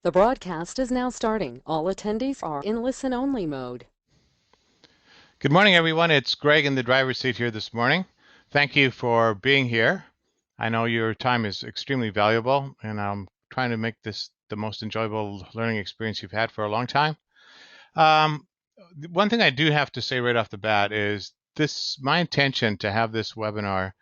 The broadcast is now starting. All attendees are in listen-only mode. Good morning, everyone. It's Greg in the driver's seat here this morning. Thank you for being here. I know your time is extremely valuable, and I'm trying to make this the most enjoyable learning experience you've had for a long time. One thing I do have to say right off the bat is my intention to have this webinar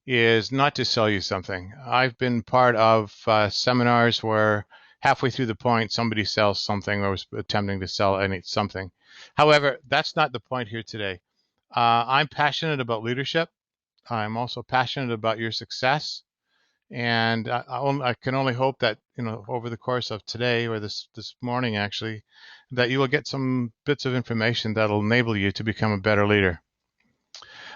is not to sell you something. I've been part of seminars where halfway through the point somebody sells something or was attempting to sell something. However, that's not the point here today. I'm passionate about leadership. I'm also passionate about your success, and I can only hope that over the course of today or this morning actually, that you will get some bits of information that'll enable you to become a better leader.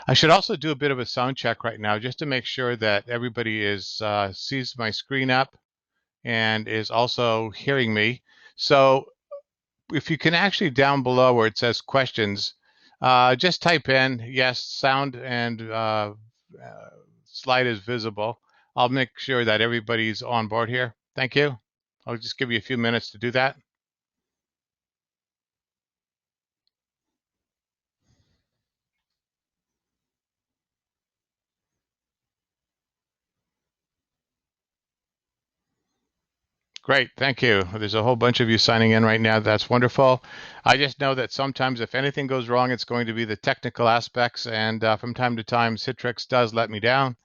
I should also do a bit of a sound check right now just to make sure that everybody sees my screen up and is also hearing me. So if you can actually down below where it says questions, just type in yes, sound and slide is visible. I'll make sure that everybody's on board here. Thank you. I'll just give you a few minutes to do that. Great, thank you. There's a whole bunch of you signing in right now. That's wonderful. I just know that sometimes if anything goes wrong, it's going to be the technical aspects, and from time to time, Citrix does let me down.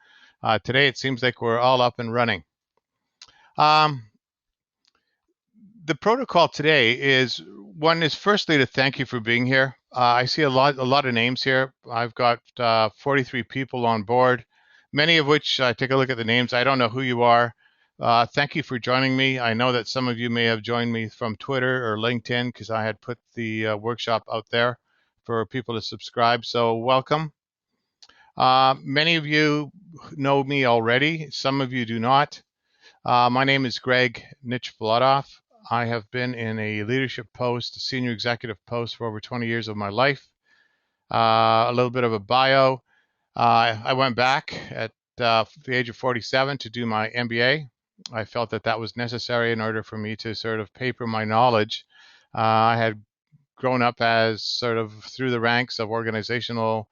Today, it seems like we're all up and running. The protocol today is firstly to thank you for being here. I see a lot of names here. I've got 43 people on board, many of which take a look at the names. I don't know who you are. Thank you for joining me. I know that some of you may have joined me from Twitter or LinkedIn because I had put the workshop out there for people to subscribe. So welcome. Many of you know me already. Some of you do not. My name is Greg Nichvalodoff. I have been in a leadership post, a senior executive post for over 20 years of my life. A little bit of a bio. I went back at the age of 47 to do my MBA. I felt that that was necessary in order for me to sort of paper my knowledge. I had grown up as sort of through the ranks of organizational,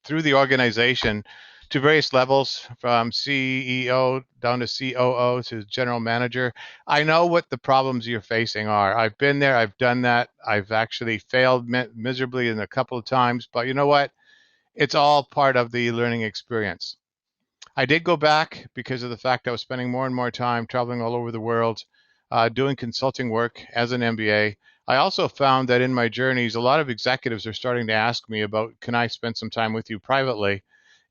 through the organization to various levels, from CEO down to COO to general manager. I know what the problems you're facing are. I've been there, I've done that. I've actually failed miserably in a couple of times, but you know what? It's all part of the learning experience. I did go back because of the fact I was spending more and more time traveling all over the world, doing consulting work as an MBA. I also found that in my journeys, a lot of executives are starting to ask me about, can I spend some time with you privately?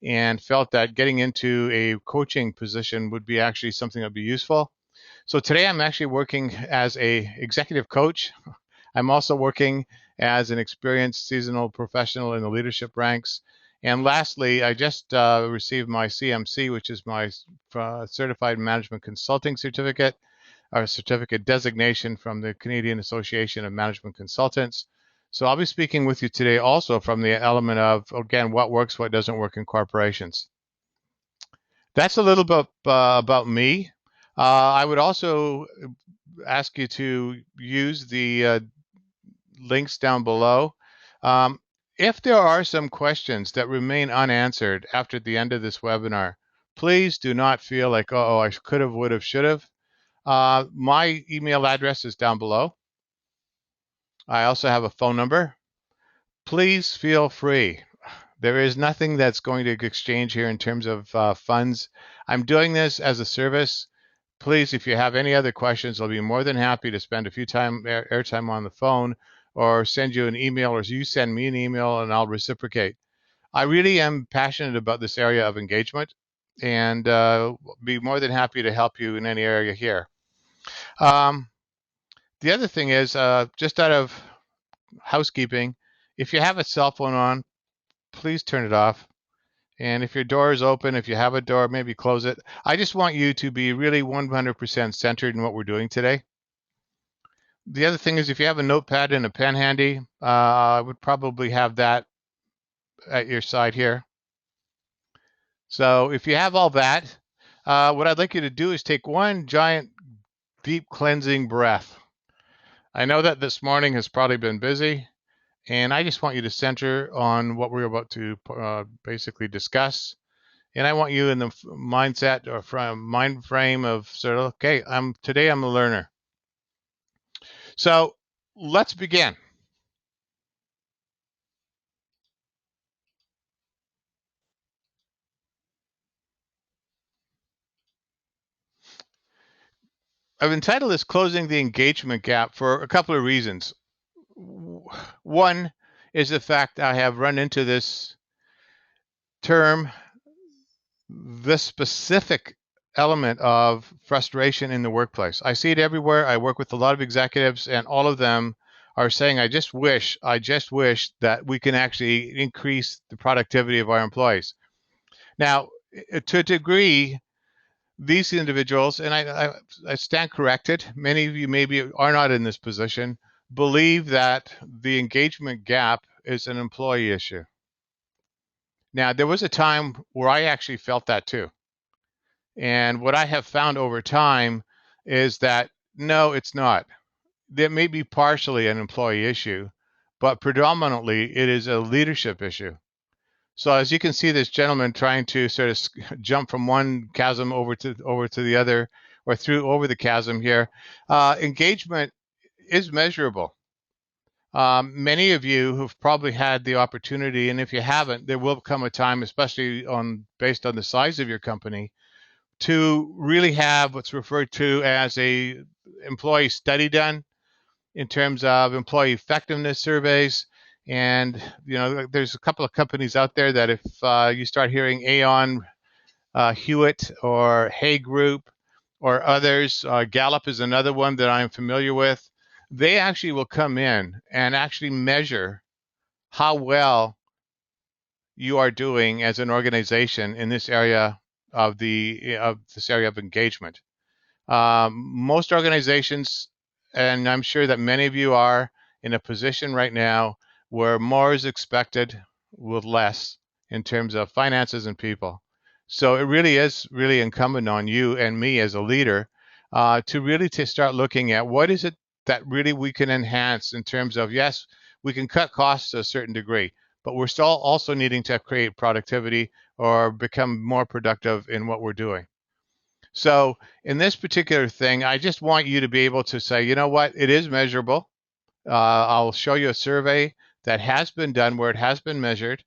And felt that getting into a coaching position would be actually something that would be useful. So today I'm actually working as a executive coach. I'm also working as an experienced seasonal professional in the leadership ranks. And lastly, I just received my CMC, which is my Certified Management Consulting Certificate, or certificate designation from the Canadian Association of Management Consultants. So I'll be speaking with you today also from the element of, again, what works, what doesn't work in corporations. That's a little bit about me. I would also ask you to use the links down below. If there are some questions that remain unanswered after the end of this webinar, please do not feel like, oh, I could have, would have, should have. My email address is down below. I also have a phone number. Please feel free. There is nothing that's going to exchange here in terms of funds. I'm doing this as a service. Please, if you have any other questions, I'll be more than happy to spend a few airtime on the phone or send you an email, or you send me an email and I'll reciprocate. I really am passionate about this area of engagement and be more than happy to help you in any area here. The other thing is, just out of housekeeping, if you have a cell phone on, please turn it off. And if your door is open, if you have a door, maybe close it. I just want you to be really 100% centered in what we're doing today. The other thing is, if you have a notepad and a pen handy, I would probably have that at your side here. So if you have all that, What I'd like you to do is take one giant, deep cleansing breath. I know that this morning has probably been busy, and I just want you to center on what we're about to basically discuss. And I want you in the mindset or from mind frame of sort of, okay, today I'm a learner. So let's begin. I've entitled this Closing the Engagement Gap for a couple of reasons. One is the fact I have run into this term, this specific element of frustration in the workplace. I see it everywhere. I work with a lot of executives, and all of them are saying, I just wish that we can actually increase the productivity of our employees. Now, to a degree, these individuals, and I stand corrected, many of you maybe are not in this position, believe that the engagement gap is an employee issue. Now, there was a time where I actually felt that too. And what I have found over time is that no, it's not. There may be partially an employee issue, but predominantly it is a leadership issue. So as you can see, this gentleman trying to sort of jump from one chasm over to the other, or through over the chasm here. Engagement is measurable. Many of you who've probably had the opportunity, and if you haven't, there will come a time, especially based on the size of your company, to really have what's referred to as a employee study done in terms of employee effectiveness surveys. And there's a couple of companies out there that if you start hearing Aon, Hewitt, or Hay Group, or others, Gallup is another one that I'm familiar with. They actually will come in and actually measure how well you are doing as an organization in this area of engagement. Most organizations, and I'm sure that many of you are in a position right now where more is expected with less in terms of finances and people. So it really is really incumbent on you and me as a leader to start looking at what is it that really we can enhance in terms of, yes, we can cut costs to a certain degree, but we're still also needing to create productivity or become more productive in what we're doing. So in this particular thing, I just want you to be able to say, you know what, it is measurable. I'll show you a survey that has been done where it has been measured.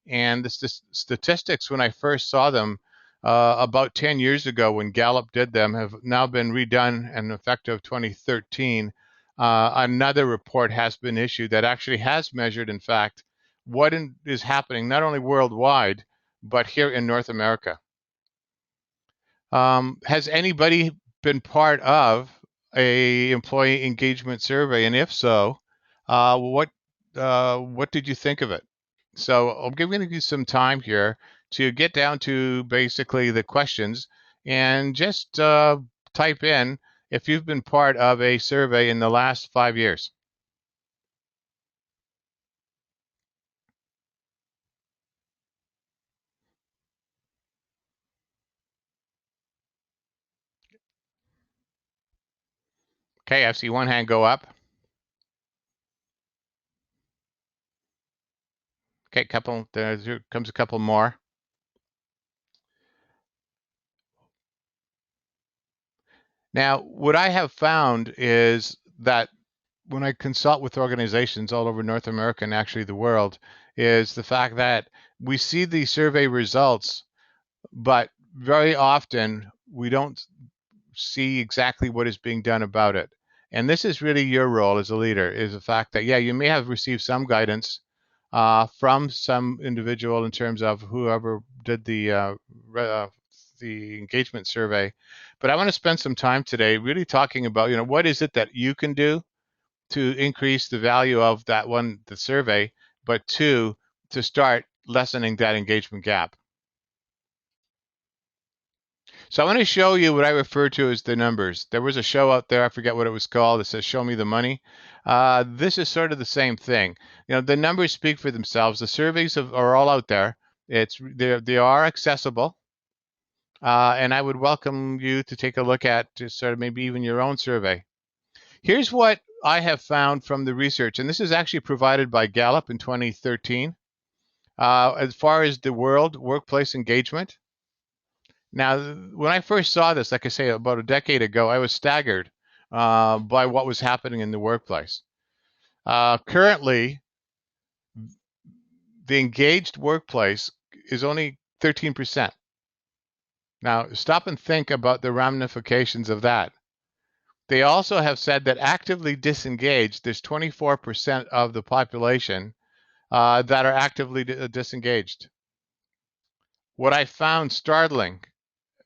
And the statistics, when I first saw them about 10 years ago when Gallup did them, have now been redone and effective 2013. Another report has been issued that actually has measured, in fact, what is happening not only worldwide, but here in North America. Has anybody been part of a employee engagement survey? And if so, what did you think of it? So I'm going to give you some time here to get down to basically the questions and just type in if you've been part of a survey in the last 5 years. Okay, I see one hand go up. Okay, there comes a couple more. Now, what I have found is that when I consult with organizations all over North America and actually the world, is the fact that we see these survey results, but very often we don't see exactly what is being done about it. And this is really your role as a leader, is the fact that, yeah, you may have received some guidance from some individual in terms of whoever did the engagement survey. But I want to spend some time today really talking about, what is it that you can do to increase the value of the survey, but two, to start lessening that engagement gap. So I want to show you what I refer to as the numbers. There was a show out there, I forget what it was called, it says, "Show me the money." This is sort of the same thing. The numbers speak for themselves. The surveys are all out there. They are accessible. And I would welcome you to take a look at just sort of maybe even your own survey. Here's what I have found from the research, and this is actually provided by Gallup in 2013. As far as the world workplace engagement. Now, when I first saw this, like I say, about a decade ago, I was staggered by what was happening in the workplace. Currently, the engaged workplace is only 13%. Now, stop and think about the ramifications of that. They also have said that actively disengaged, there's 24% of the population that are actively disengaged. What I found startling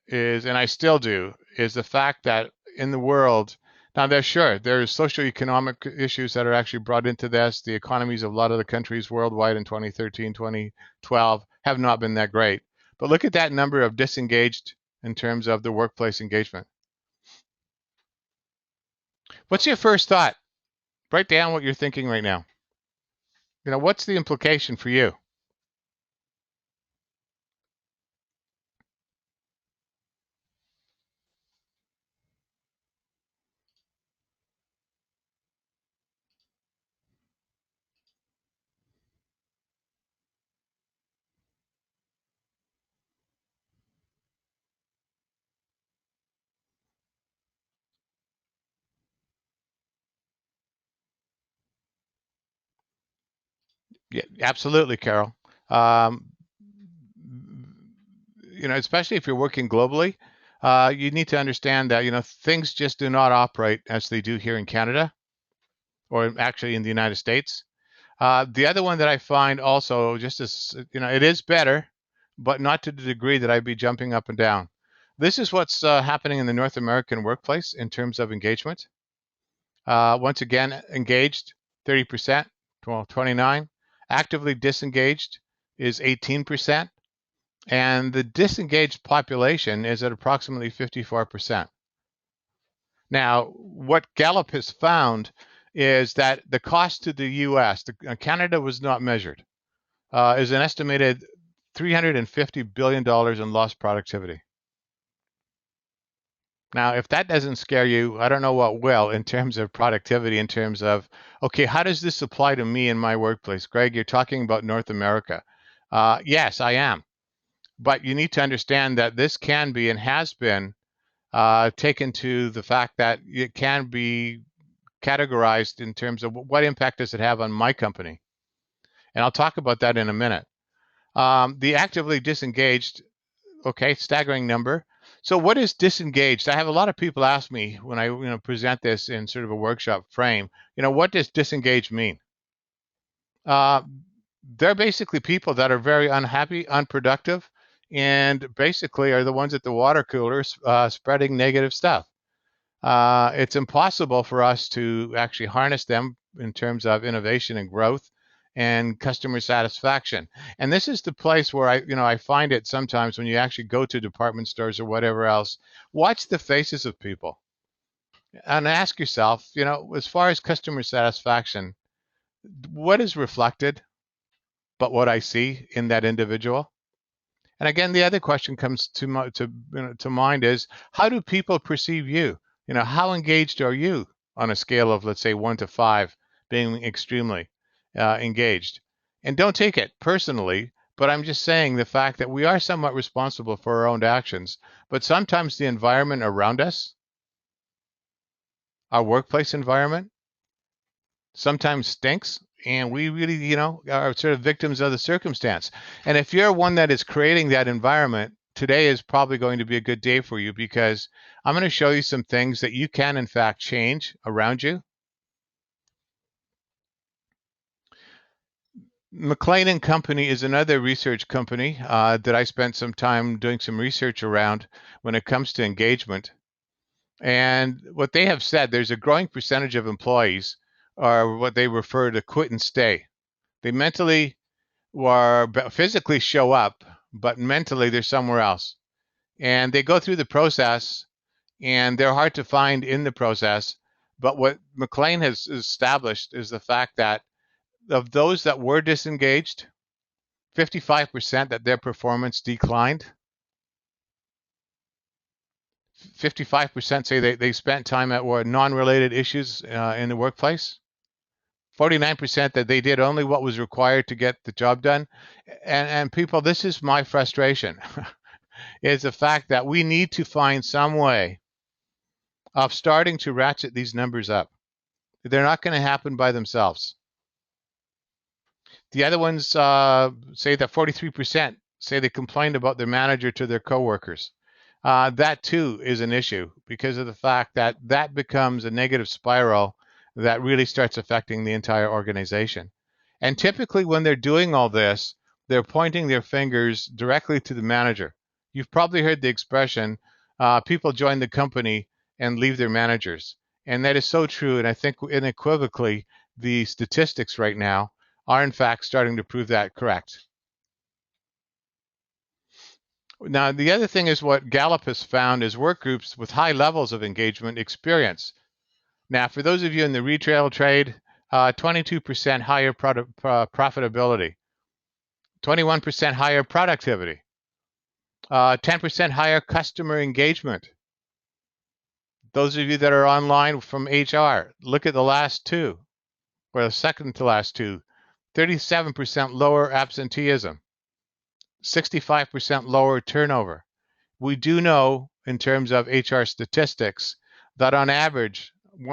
is, and I still do, is the fact that in the world, now there's socioeconomic issues that are actually brought into this. The economies of a lot of the countries worldwide in 2013, 2012 have not been that great. But look at that number of disengaged in terms of the workplace engagement. What's your first thought? Write down what you're thinking right now. What's the implication for you? Yeah, absolutely, Carol. Um, especially if you're working globally, you need to understand that, things just do not operate as they do here in Canada or actually in the United States. The other one that I find also just as, it is better, but not to the degree that I'd be jumping up and down. This is what's happening in the North American workplace in terms of engagement. Once again, engaged, 30%, well, 29. Actively disengaged is 18%. And the disengaged population is at approximately 54%. Now, what Gallup has found is that the cost to the U.S., Canada was not measured, is an estimated $350 billion in lost productivity. Now, if that doesn't scare you, I don't know what will in terms of productivity, in terms of, okay, how does this apply to me in my workplace? Greg, you're talking about North America. Yes, I am. But you need to understand that this can be and has been taken to the fact that it can be categorized in terms of what impact does it have on my company. And I'll talk about that in a minute. The actively disengaged, okay, staggering number. So what is disengaged? I have a lot of people ask me when I present this in sort of a workshop frame, what does disengaged mean? Uh, they're basically people that are very unhappy, unproductive, and basically are the ones at the water coolers spreading negative stuff. It's impossible for us to actually harness them in terms of innovation and growth and customer satisfaction. And this is the place where I find it sometimes when you actually go to department stores or whatever else, watch the faces of people and ask yourself, as far as customer satisfaction, what is reflected but what I see in that individual? And again, the other question comes to mind is, how do people perceive you? How engaged are you on a scale of, let's say, 1 to 5, being extremely engaged? And don't take it personally, but I'm just saying the fact that we are somewhat responsible for our own actions, but sometimes the environment around us, our workplace environment, sometimes stinks, and we really, are sort of victims of the circumstance. And if you're one that is creating that environment, today is probably going to be a good day for you, because I'm going to show you some things that you can, in fact, change around you. McLean and Company is another research company that I spent some time doing some research around when it comes to engagement. And what they have said, there's a growing percentage of employees are what they refer to quit and stay. They mentally or physically show up, but mentally they're somewhere else. And they go through the process, and they're hard to find in the process. But what McLean has established is the fact that of those that were disengaged, 55% that their performance declined. 55% say they spent time at non-related issues in the workplace. 49% that they did only what was required to get the job done. And people, this is my frustration, is the fact that we need to find some way of starting to ratchet these numbers up. They're not going to happen by themselves. The other ones say that 43% say they complained about their manager to their coworkers. That too is an issue because of the fact that that becomes a negative spiral that really starts affecting the entire organization. And typically when they're doing all this, they're pointing their fingers directly to the manager. You've probably heard the expression, people join the company and leave their managers. And that is so true. And I think unequivocally, the statistics right now are in fact starting to prove that correct. Now, the other thing is what Gallup has found is work groups with high levels of engagement experience. Now, for those of you in the retail trade, 22% higher profitability, 21% higher productivity, 10% higher customer engagement. Those of you that are online from HR, look at the last two, or the second to last two, 37% lower absenteeism, 65% lower turnover. We do know in terms of HR statistics that on average,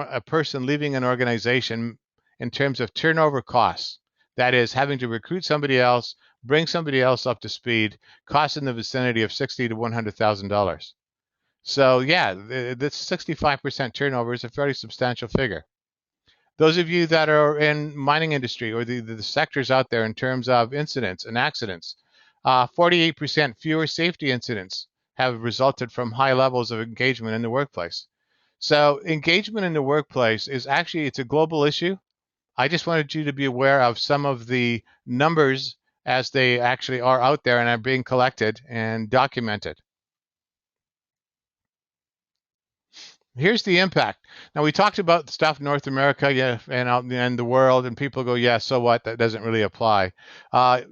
a person leaving an organization in terms of turnover costs, that is having to recruit somebody else, bring somebody else up to speed, costs in the vicinity of $60,000 to $100,000. So yeah, this 65% turnover is a fairly substantial figure. Those of you that are in mining industry or the sectors out there in terms of incidents and accidents, 48% fewer safety incidents have resulted from high levels of engagement in the workplace. So engagement in the workplace is actually, it's a global issue. I just wanted you to be aware of some of the numbers as they actually are out there and are being collected and documented. Here's the impact. Now we talked about stuff in North America, yeah, and the world, and people go, yeah, so what? That doesn't really apply.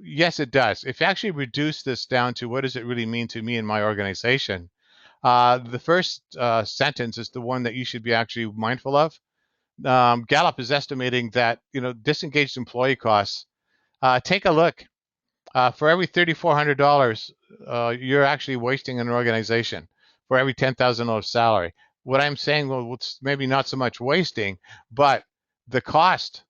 Yes, it does. If you actually reduce this down to what does it really mean to me and my organization, the first sentence is the one that you should be actually mindful of. Gallup is estimating that disengaged employee costs. Take a look. For every $3,400, you're actually wasting an organization. For every $10,000 salary. What I'm saying, well, it's maybe not so much wasting, but the cost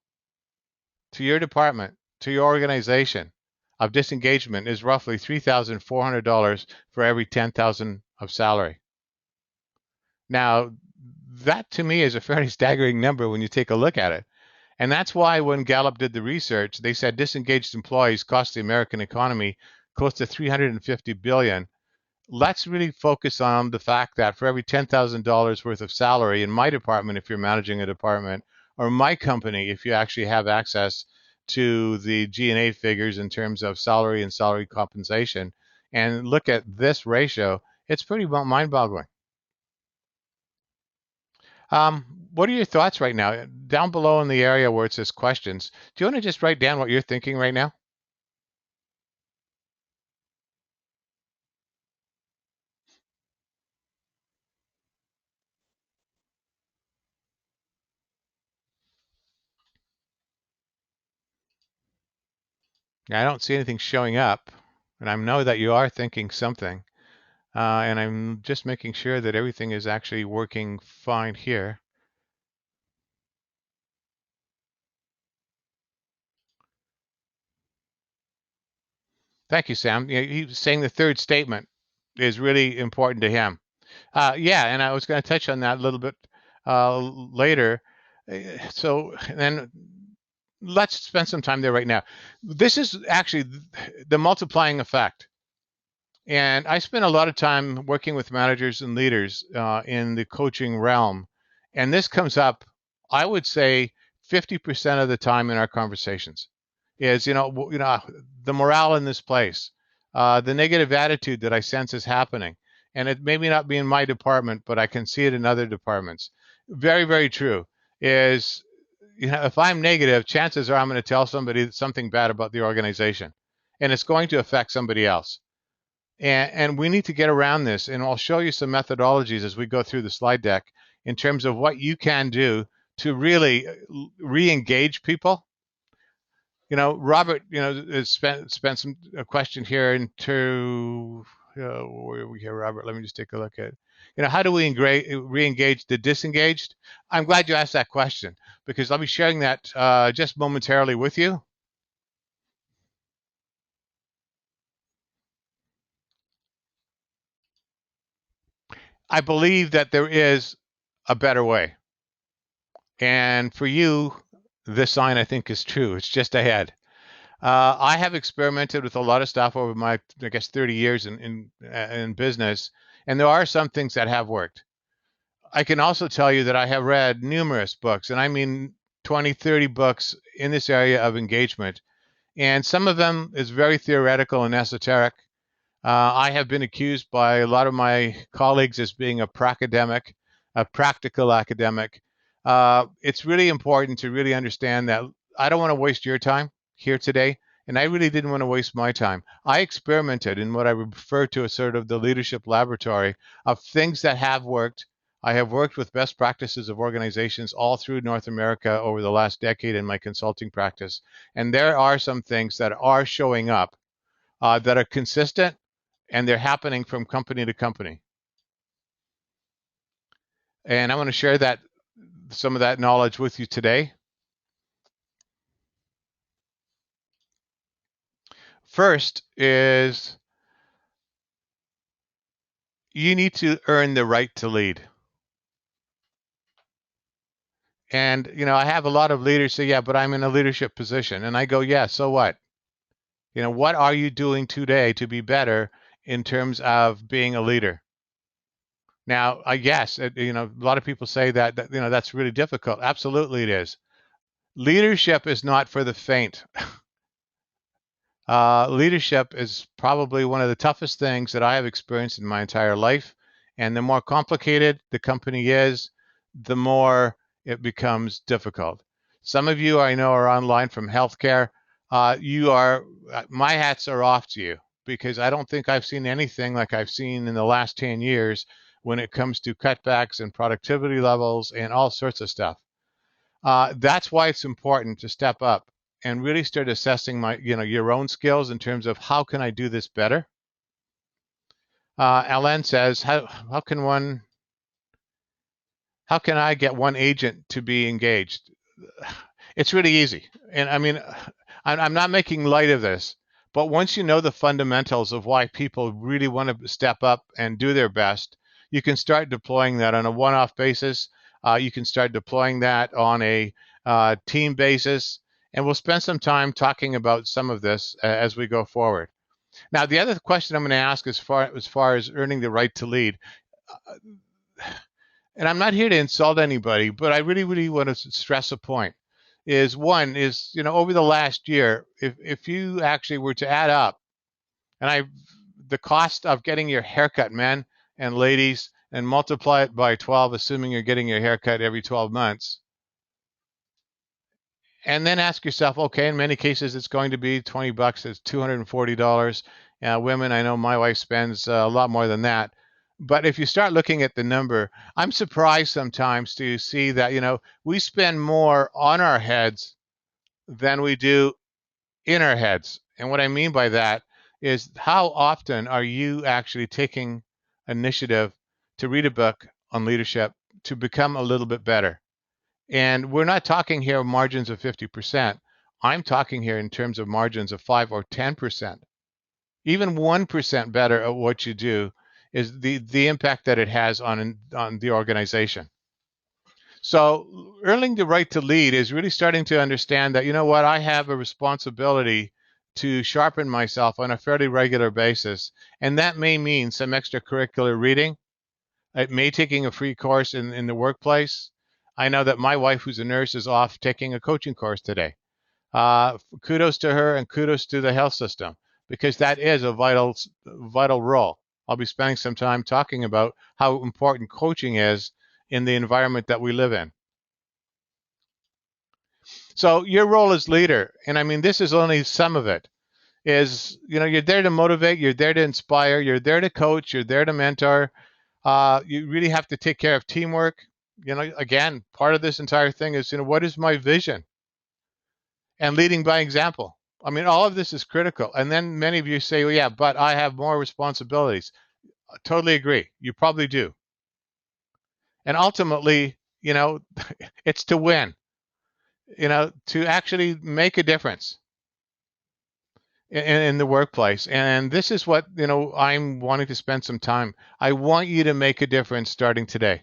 to your department, to your organization of disengagement is roughly $3,400 for every $10,000 of salary. Now, that to me is a fairly staggering number when you take a look at it. And that's why when Gallup did the research, they said disengaged employees cost the American economy close to $350 billion. Let's really focus on the fact that for every $10,000 worth of salary in my department, if you're managing a department, or my company, if you actually have access to the G&A figures in terms of salary and salary compensation, and look at this ratio, it's pretty mind-boggling. What are your thoughts right now? Down below in the area where it says questions, do you want to just write down what you're thinking right now? I don't see anything showing up, and I know that you are thinking something, and I'm just making sure that everything is actually working fine here. Thank you, Sam. Yeah, he was saying the third statement is really important to him. Yeah, and I was going to touch on that a little bit later. So then let's spend some time there right now. This is actually the multiplying effect. And I spent a lot of time working with managers and leaders in the coaching realm. And this comes up, I would say, 50% of the time in our conversations is, the morale in this place, the negative attitude that I sense is happening. And it may not be in my department, but I can see it in other departments. Very, very true. Is, if I'm negative, chances are I'm going to tell somebody something bad about the organization. And it's going to affect somebody else. And we need to get around this. And I'll show you some methodologies as we go through the slide deck in terms of what you can do to really re-engage people. Robert, has spent some a question here into where are we here, Robert? Let me just take a look at, how do we re-engage the disengaged? I'm glad you asked that question because I'll be sharing that just momentarily with you. I believe that there is a better way. And for you, this sign I think is true. It's just ahead. I have experimented with a lot of stuff over my, I guess, 30 years in business, and there are some things that have worked. I can also tell you that I have read numerous books, and I mean 20, 30 books in this area of engagement, and some of them is very theoretical and esoteric. I have been accused by a lot of my colleagues as being a pracademic, a practical academic. It's really important to really understand that I don't want to waste your time here today, and I really didn't want to waste my time. I experimented in what I refer to as sort of the leadership laboratory of things that have worked. I have worked with best practices of organizations all through North America over the last decade in my consulting practice, and there are some things that are showing up that are consistent and they're happening from company to company. And I want to share that some of that knowledge with you today. First is you need to earn the right to lead. And I have a lot of leaders say, "Yeah, but I'm in a leadership position." And I go, "Yeah, so what? What are you doing today to be better in terms of being a leader?" Now, I guess a lot of people say that that's really difficult. Absolutely, it is. Leadership is not for the faint. Leadership is probably one of the toughest things that I have experienced in my entire life. And the more complicated the company is, the more it becomes difficult. Some of you I know are online from healthcare. My hats are off to you because I don't think I've seen anything like I've seen in the last 10 years when it comes to cutbacks and productivity levels and all sorts of stuff. That's why it's important to step up and really start assessing your own skills in terms of how can I do this better. Alain says, how can I get one agent to be engaged? It's really easy, and I mean, I'm not making light of this, but once you know the fundamentals of why people really want to step up and do their best, you can start deploying that on a one-off basis. You can start deploying that on a team basis, and we'll spend some time talking about some of this as we go forward. Now, the other question I'm going to ask as far as earning the right to lead, and I'm not here to insult anybody, but I really, really want to stress a point. Is one is over the last year, if you actually were to add up, and the cost of getting your haircut, men and ladies, and multiply it by 12, assuming you're getting your haircut every 12 months, and then ask yourself, okay, in many cases it's going to be $20, it's $240. Women, I know my wife spends a lot more than that. But if you start looking at the number, I'm surprised sometimes to see that, we spend more on our heads than we do in our heads. And what I mean by that is how often are you actually taking initiative to read a book on leadership to become a little bit better? And we're not talking here margins of 50%. I'm talking here in terms of margins of 5 or 10%. Even 1% better at what you do is the impact that it has on the organization. So earning the right to lead is really starting to understand that, I have a responsibility to sharpen myself on a fairly regular basis. And that may mean some extracurricular reading. It may taking a free course in the workplace. I know that my wife, who's a nurse, is off taking a coaching course today. Kudos to her and kudos to the health system because that is a vital role. I'll be spending some time talking about how important coaching is in the environment that we live in. So your role as leader, and I mean, this is only some of it, is, you're there to motivate, you're there to inspire, you're there to coach, you're there to mentor. You really have to take care of teamwork. Again, part of this entire thing is, what is my vision? And leading by example. I mean, all of this is critical. And then many of you say, well, yeah, but I have more responsibilities. I totally agree. You probably do. And ultimately, it's to win, to actually make a difference in the workplace. And this is what, I'm wanting to spend some time. I want you to make a difference starting today.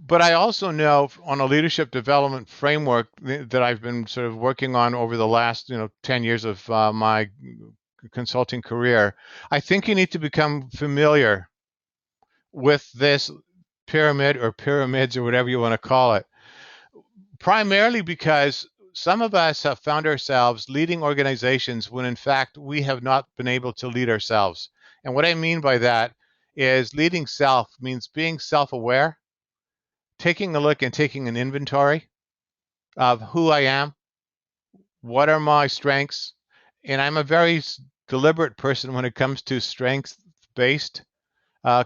But I also know on a leadership development framework that I've been sort of working on over the last, 10 years of my consulting career, I think you need to become familiar with this pyramid or pyramids or whatever you want to call it, primarily because some of us have found ourselves leading organizations when in fact we have not been able to lead ourselves. And what I mean by that is leading self means being self-aware, taking a look and taking an inventory of who I am, what are my strengths, and I'm a very deliberate person when it comes to strength-based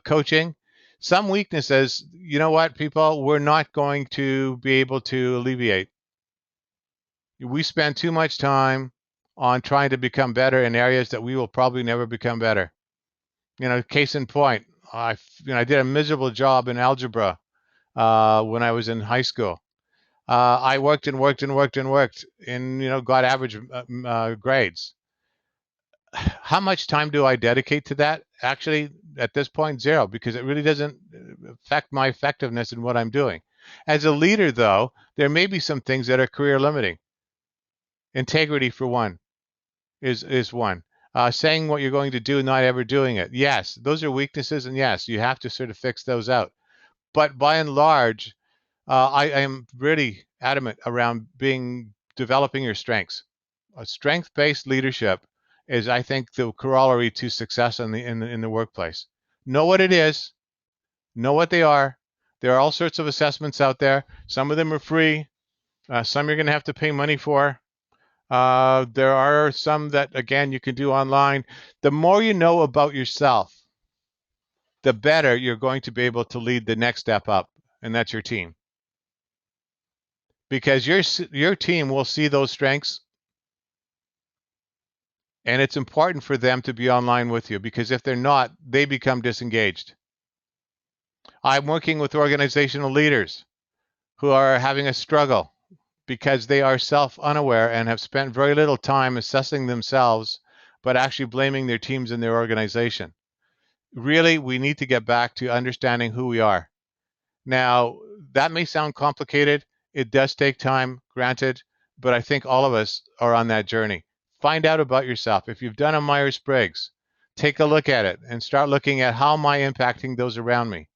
coaching. Some weaknesses, you know what, people, we're not going to be able to alleviate. We spend too much time on trying to become better in areas that we will probably never become better. Case in point, I did a miserable job in algebra when I was in high school. I worked and worked and worked and worked and, got average grades. How much time do I dedicate to that? Actually, at this point, zero, because it really doesn't affect my effectiveness in what I'm doing. As a leader, though, there may be some things that are career limiting. Integrity, for one, is one. Saying what you're going to do, not ever doing it. Yes, those are weaknesses, and yes, you have to sort of fix those out. But by and large, I am really adamant around developing your strengths. A strength-based leadership is, I think, the corollary to success in the workplace. Know what it is, know what they are. There are all sorts of assessments out there. Some of them are free. Some you're going to have to pay money for. There are some that, again, you can do online. The more you know about yourself, the better you're going to be able to lead the next step up, and that's your team. Because your team will see those strengths, and it's important for them to be online with you, because if they're not, they become disengaged. I'm working with organizational leaders who are having a struggle because they are self-unaware and have spent very little time assessing themselves, but actually blaming their teams and their organization. Really, we need to get back to understanding who we are. Now, that may sound complicated. It does take time, granted, but I think all of us are on that journey. Find out about yourself. If you've done a Myers-Briggs, take a look at it and start looking at how am I impacting those around me.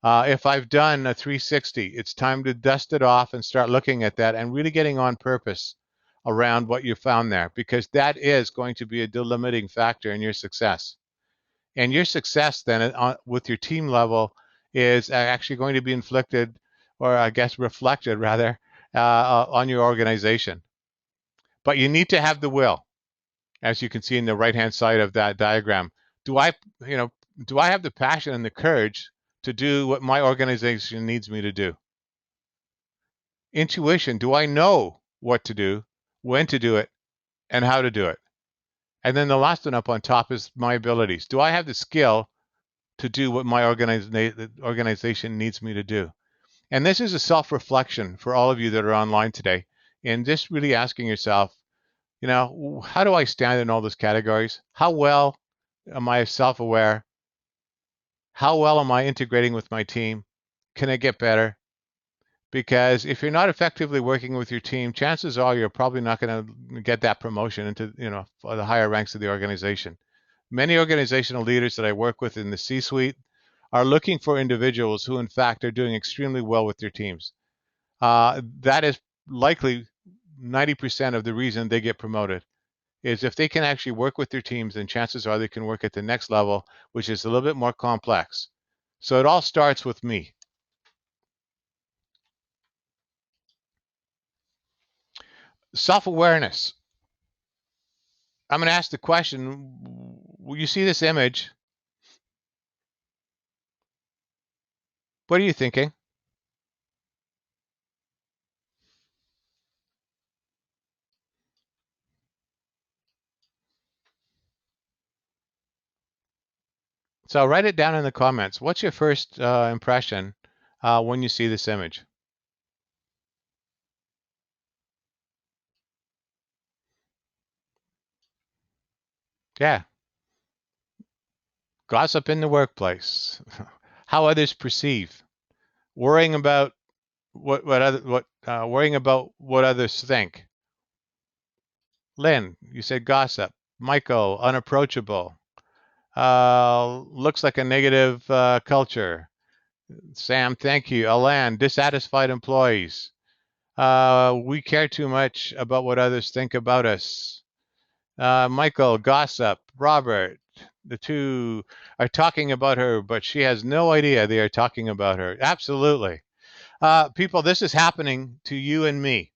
If I've done a 360, it's time to dust it off and start looking at that and really getting on purpose around what you found there, because that is going to be a delimiting factor in your success. And your success then with your team level is actually going to be inflicted, or I guess reflected rather, on your organization. But you need to have the will, as you can see in the right-hand side of that diagram. Do I have the passion and the courage to do what my organization needs me to do? Intuition, do I know what to do, when to do it, and how to do it? And then the last one up on top is my abilities. Do I have the skill to do what my organization needs me to do? And this is a self-reflection for all of you that are online today, and just really asking yourself, how do I stand in all those categories? How well am I self-aware? How well am I integrating with my team? Can I get better? Because if you're not effectively working with your team, chances are you're probably not going to get that promotion into, the higher ranks of the organization. Many organizational leaders that I work with in the C-suite are looking for individuals who, in fact, are doing extremely well with their teams. That is likely 90% of the reason they get promoted, is if they can actually work with their teams, then chances are they can work at the next level, which is a little bit more complex. So it all starts with me. Self-awareness. I'm going to ask the question, will you see this image? What are you thinking? So write it down in the comments. What's your first impression when you see this image? Yeah, gossip in the workplace, how others perceive, worrying about worrying about what others think. Lynn, you said gossip. Michael, unapproachable. Looks like a negative culture. Sam, thank you. Alan, dissatisfied employees. We care too much about what others think about us. Michael, gossip. Robert, the two are talking about her, but she has no idea they are talking about her. Absolutely. People, this is happening to you and me.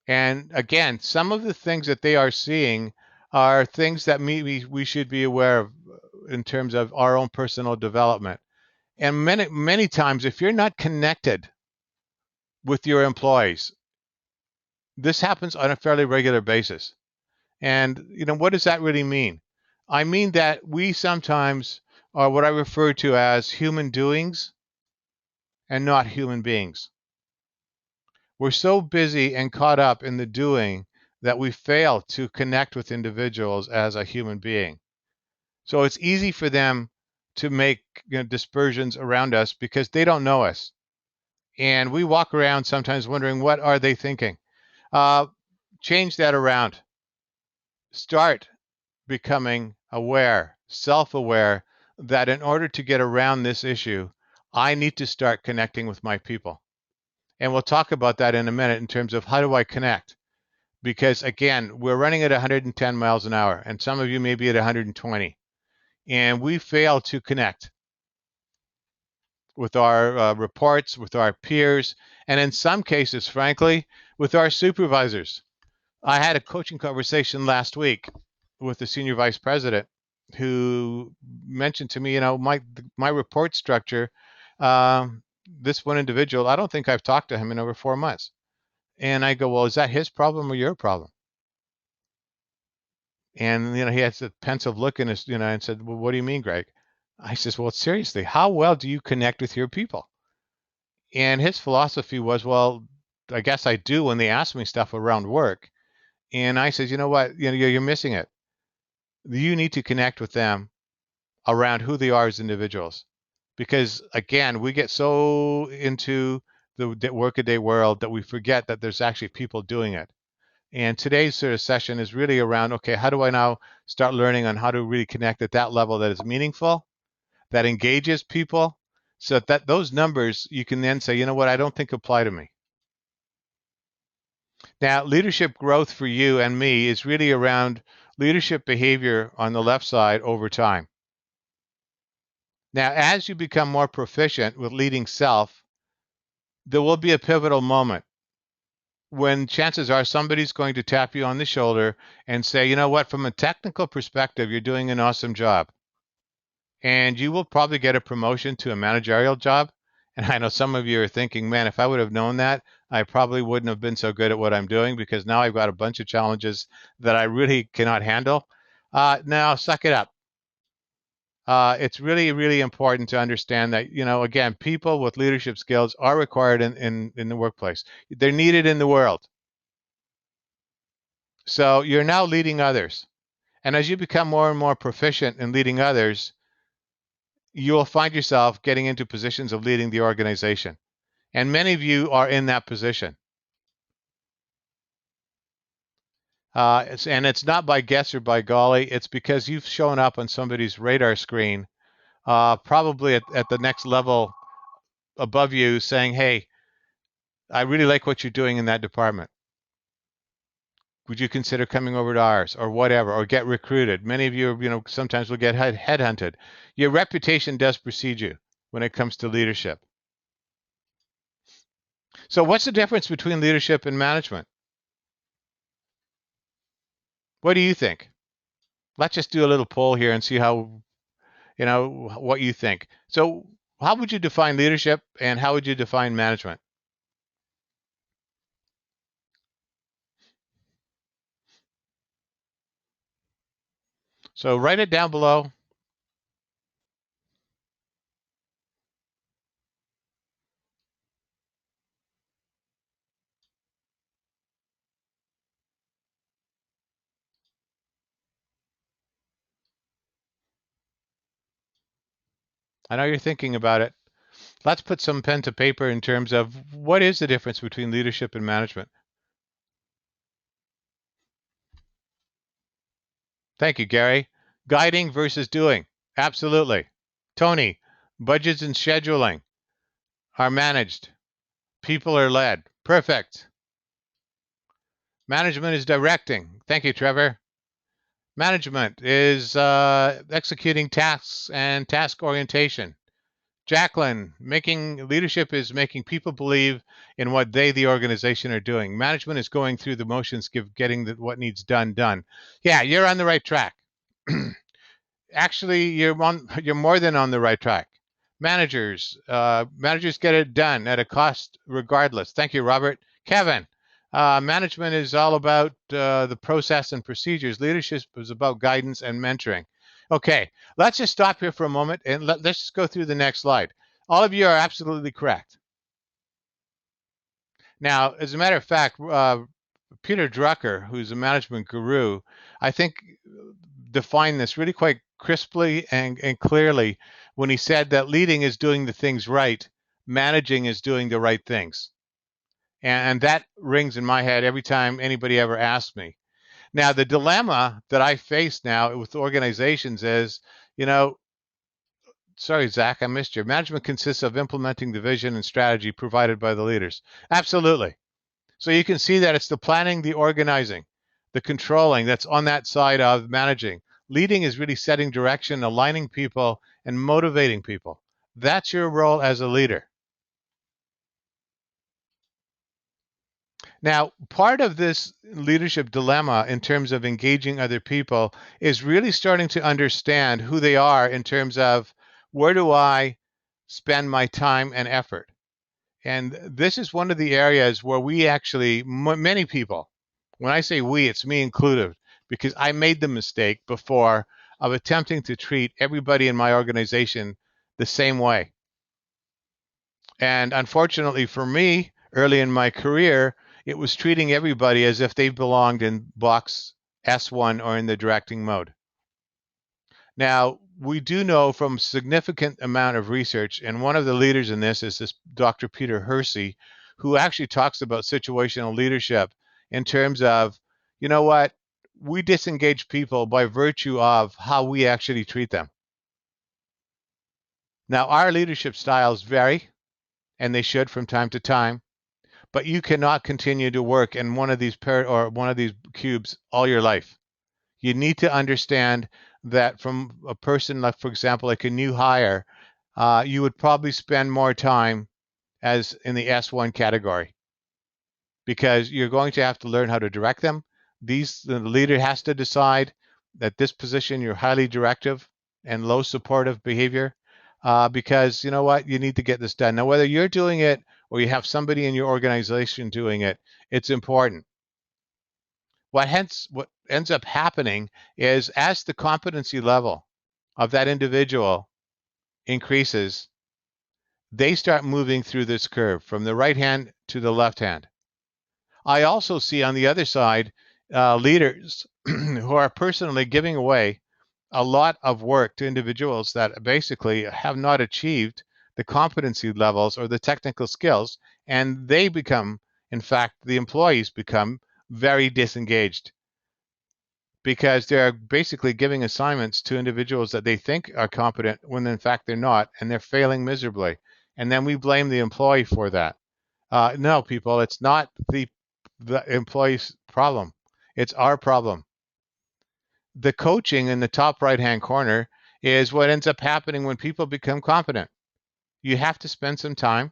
And again, some of the things that they are seeing are things that maybe we should be aware of in terms of our own personal development. And many times, if you're not connected with your employees, this happens on a fairly regular basis. And what does that really mean? I mean that we sometimes are what I refer to as human doings and not human beings. We're so busy and caught up in the doing that we fail to connect with individuals as a human being. So it's easy for them to make dispersions around us because they don't know us. And we walk around sometimes wondering, what are they thinking? Uh, Change that around. Start becoming aware, self-aware, that in order to get around this issue, I need to start connecting with my people. And we'll talk about that in a minute in terms of how do I connect? Because again, we're running at 110 miles an hour, and some of you may be at 120, and we fail to connect with our reports, with our peers, and in some cases, frankly, with our supervisors. I had a coaching conversation last week with the senior vice president who mentioned to me, my report structure. This one individual, I don't think I've talked to him in over 4 months. And I go, well, is that his problem or your problem? And he has a pensive look in his, and said, well, what do you mean, Greg? I says, well, seriously, how well do you connect with your people? And his philosophy was, well, I guess I do when they ask me stuff around work. And I says, you know what, you're missing it. You need to connect with them around who they are as individuals. Because again, we get so into the workaday world that we forget that there's actually people doing it. And today's sort of session is really around, okay, how do I now start learning on how to really connect at that level that is meaningful, that engages people, so that those numbers you can then say, you know what, I don't think apply to me. Now, leadership growth for you and me is really around leadership behavior on the left side over time. Now, as you become more proficient with leading self, there will be a pivotal moment when chances are somebody's going to tap you on the shoulder and say, you know what, from a technical perspective, you're doing an awesome job. And you will probably get a promotion to a managerial job. And I know some of you are thinking, man, if I would have known that, I probably wouldn't have been so good at what I'm doing because now I've got a bunch of challenges that I really cannot handle. Now, suck it up. It's really, really important to understand that, again, people with leadership skills are required in the workplace. They're needed in the world. So you're now leading others. And as you become more and more proficient in leading others, you will find yourself getting into positions of leading the organization. And many of you are in that position. And it's not by guess or by golly, it's because you've shown up on somebody's radar screen, probably at the next level above you saying, hey, I really like what you're doing in that department. Would you consider coming over to ours or whatever, or get recruited? Many of you, sometimes will get headhunted. Your reputation does precede you when it comes to leadership. So what's the difference between leadership and management? What do you think? Let's just do a little poll here and see how, what you think. So how would you define leadership and how would you define management? So write it down below. I know you're thinking about it. Let's put some pen to paper in terms of what is the difference between leadership and management. Thank you, Gary. Guiding versus doing. Absolutely. Tony, budgets and scheduling are managed. People are led. Perfect. Management is directing. Thank you, Trevor. Management is executing tasks and task orientation. Jacqueline, making leadership is making people believe in what they, the organization, are doing. Management is going through the motions, getting what needs done. Yeah, you're on the right track. Actually, you're more than on the right track. Managers get it done at a cost regardless. Thank you, Robert. Kevin, management is all about the process and procedures. Leadership is about guidance and mentoring. Okay, let's just stop here for a moment and let's just go through the next slide. All of you are absolutely correct. Now, as a matter of fact, Peter Drucker, who's a management guru, I think defined this really quite crisply and clearly when he said that leading is doing the things right, managing is doing the right things. And that rings in my head every time anybody ever asks me. Now, the dilemma that I face now with organizations is, sorry, Zach, I missed you. Management consists of implementing the vision and strategy provided by the leaders. Absolutely. So you can see that it's the planning, the organizing, the controlling that's on that side of managing. Leading is really setting direction, aligning people, and motivating people. That's your role as a leader. Now, part of this leadership dilemma in terms of engaging other people is really starting to understand who they are in terms of where do I spend my time and effort. And this is one of the areas where we actually, many people, when I say we, it's me included, because I made the mistake before of attempting to treat everybody in my organization the same way. And unfortunately for me, early in my career, it was treating everybody as if they belonged in box S1 or in the directing mode. Now, we do know from significant amount of research, and one of the leaders in this is this Dr. Peter Hersey, who actually talks about situational leadership in terms of, you know what, we disengage people by virtue of how we actually treat them. Now, our leadership styles vary, and they should from time to time, but you cannot continue to work in one of these one of these cubes all your life. You need to understand that from a person, like, for example, like a new hire, you would probably spend more time as in the S1 category because you're going to have to learn how to direct them. The leader has to decide that this position you're highly directive and low supportive behavior because you know what, you need to get this done. Now, whether you're doing it or you have somebody in your organization doing it, it's important. What ends up happening is as the competency level of that individual increases, they start moving through this curve from the right hand to the left hand. I also see on the other side leaders who are personally giving away a lot of work to individuals that basically have not achieved the competency levels or the technical skills, and they become, in fact, the employees become very disengaged because they're basically giving assignments to individuals that they think are competent when in fact they're not, and they're failing miserably. And then we blame the employee for that. No, people, it's not the employee's problem. It's our problem. The coaching in the top right-hand corner is what ends up happening when people become competent. You have to spend some time.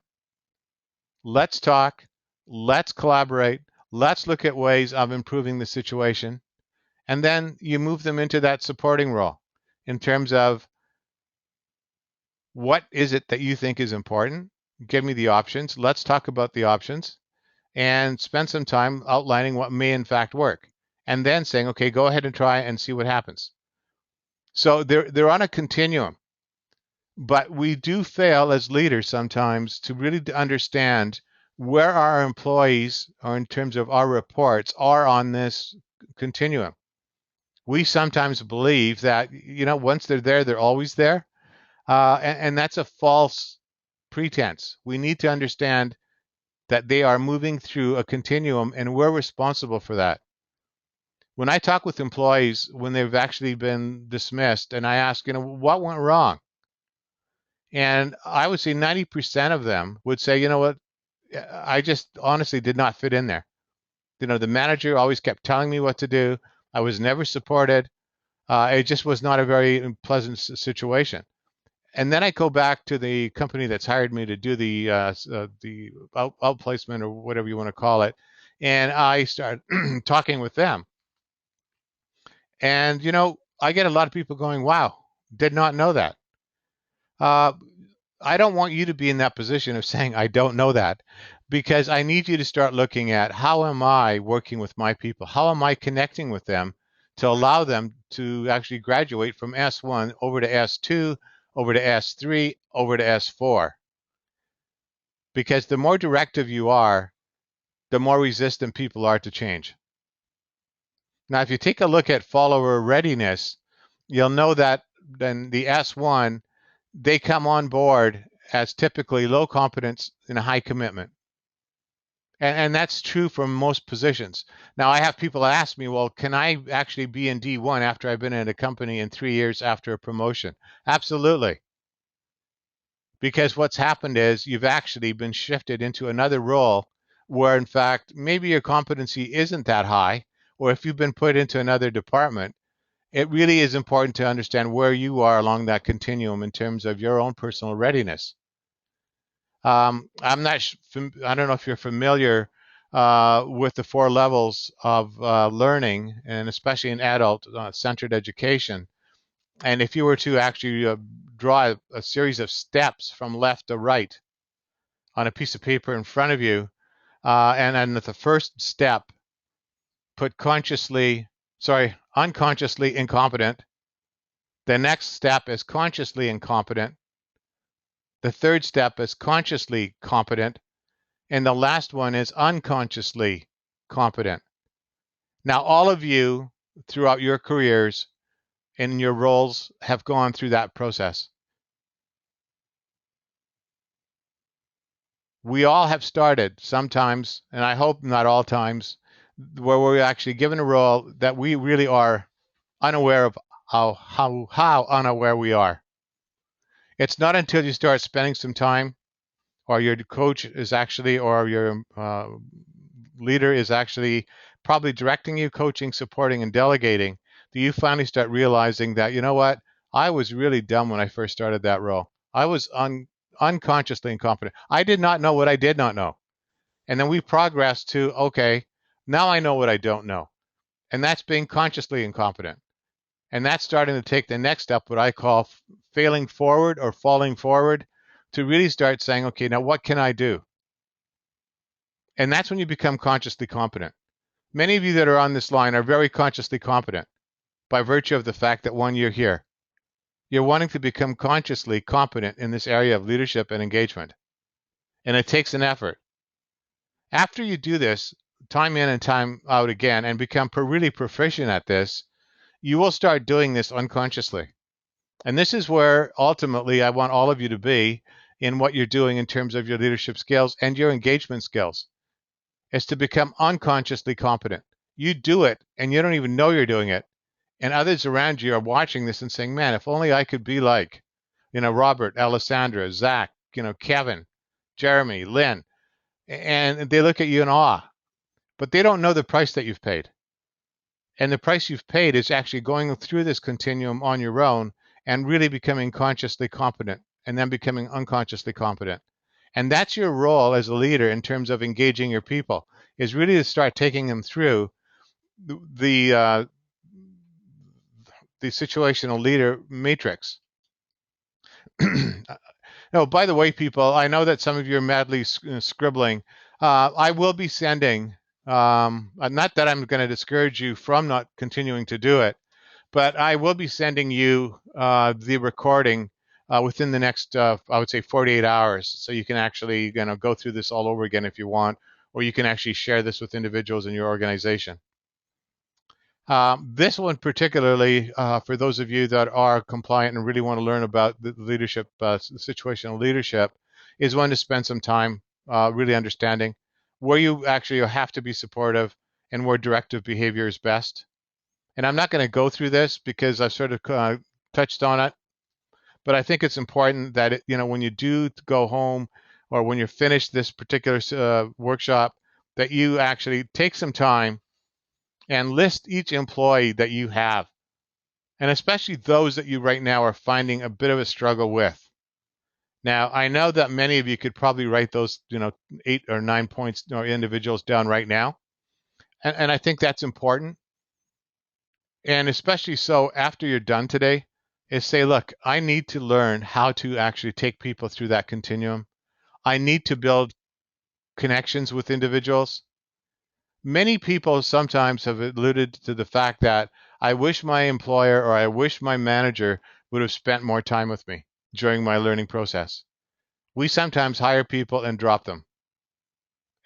Let's talk. let's collaborate, let's look at ways of improving the situation, and then you move them into that supporting role in terms of what is it that you think is important. Give me the options. Let's talk about the options and spend some time outlining what may in fact work. And then saying, okay, go ahead and try and see what happens. So they're on a continuum. But we do fail as leaders sometimes to really understand where our employees, or in terms of our reports, are on this continuum. We sometimes believe that, once they're there, they're always there. And that's a false pretense. We need to understand that they are moving through a continuum, and we're responsible for that. When I talk with employees when they've actually been dismissed, and I ask, what went wrong? And I would say 90% of them would say, you know what, I just honestly did not fit in there. The manager always kept telling me what to do. I was never supported. It just was not a very pleasant situation. And then I go back to the company that's hired me to do the outplacement, or whatever you want to call it, and I start talking with them. And I get a lot of people going, "Wow, did not know that." Uh, I don't want you to be in that position of saying, "I don't know that," because I need you to start looking at, how am I working with my people? How am I connecting with them to allow them to actually graduate from S1 over to S2, over to S3, over to S4? Because the more directive you are, the more resistant people are to change. Now, if you take a look at follower readiness, you'll know that then the S1, they come on board as typically low competence and a high commitment. And that's true for most positions. Now, I have people ask me, well, can I actually be in D1 after I've been in a company in 3 years after a promotion? Absolutely. Because what's happened is you've actually been shifted into another role where, in fact, maybe your competency isn't that high, or if you've been put into another department, it really is important to understand where you are along that continuum in terms of your own personal readiness. I'm not. I don't know if you're familiar with the 4 levels of learning, and especially in adult-centered education. And if you were to actually draw a series of steps from left to right on a piece of paper in front of you, and then the first step, put unconsciously incompetent. The next step is consciously incompetent. The third step is consciously competent. And the last one is unconsciously competent. Now, all of you throughout your careers and your roles have gone through that process. We all have started sometimes, and I hope not all times, where we're actually given a role that we really are unaware of how unaware we are. It's not until you start spending some time, or your coach is actually, or your leader is actually probably directing you, coaching, supporting, and delegating, do you finally start realizing that, you know what, I was really dumb when I first started that role. I was unconsciously incompetent. I did not know what I did not know. And then we progress to, okay, now I know what I don't know. And that's being consciously incompetent. And that's starting to take the next step, what I call failing forward or falling forward, to really start saying, okay, now what can I do? And that's when you become consciously competent. Many of you that are on this line are very consciously competent by virtue of the fact that, one, you're here. You're wanting to become consciously competent in this area of leadership and engagement. And it takes an effort. After you do this time in and time out again and become really proficient at this, you will start doing this unconsciously. And this is where ultimately I want all of you to be in what you're doing in terms of your leadership skills and your engagement skills, is to become unconsciously competent. You do it and you don't even know you're doing it. And others around you are watching this and saying, man, if only I could be like, Robert, Alessandra, Zach, Kevin, Jeremy, Lynn. And they look at you in awe, but they don't know the price that you've paid. And the price you've paid is actually going through this continuum on your own and really becoming consciously competent, and then becoming unconsciously competent. And that's your role as a leader in terms of engaging your people, is really to start taking them through the uh, the situational leader matrix. No, by the way, people, I know that some of you are madly scribbling. I will be sending, not that I'm going to discourage you from not continuing to do it, but I will be sending you the recording within the next, I would say, 48 hours. So you can actually, go through this all over again if you want, or you can actually share this with individuals in your organization. This one particularly, for those of you that are compliant and really want to learn about the leadership, situational leadership, is one to spend some time really understanding where you actually have to be supportive and where directive behavior is best. And I'm not going to go through this because I've sort of touched on it, but I think it's important that when you do go home or when you're finished this particular workshop, that you actually take some time and list each employee that you have, and especially those that you right now are finding a bit of a struggle with. Now, I know that many of you could probably write those, 8 or 9 points or individuals down right now. And I think that's important. And especially so after you're done today, is say, look, I need to learn how to actually take people through that continuum. I need to build connections with individuals. Many people sometimes have alluded to the fact that I wish my employer or I wish my manager would have spent more time with me during my learning process. We sometimes hire people and drop them.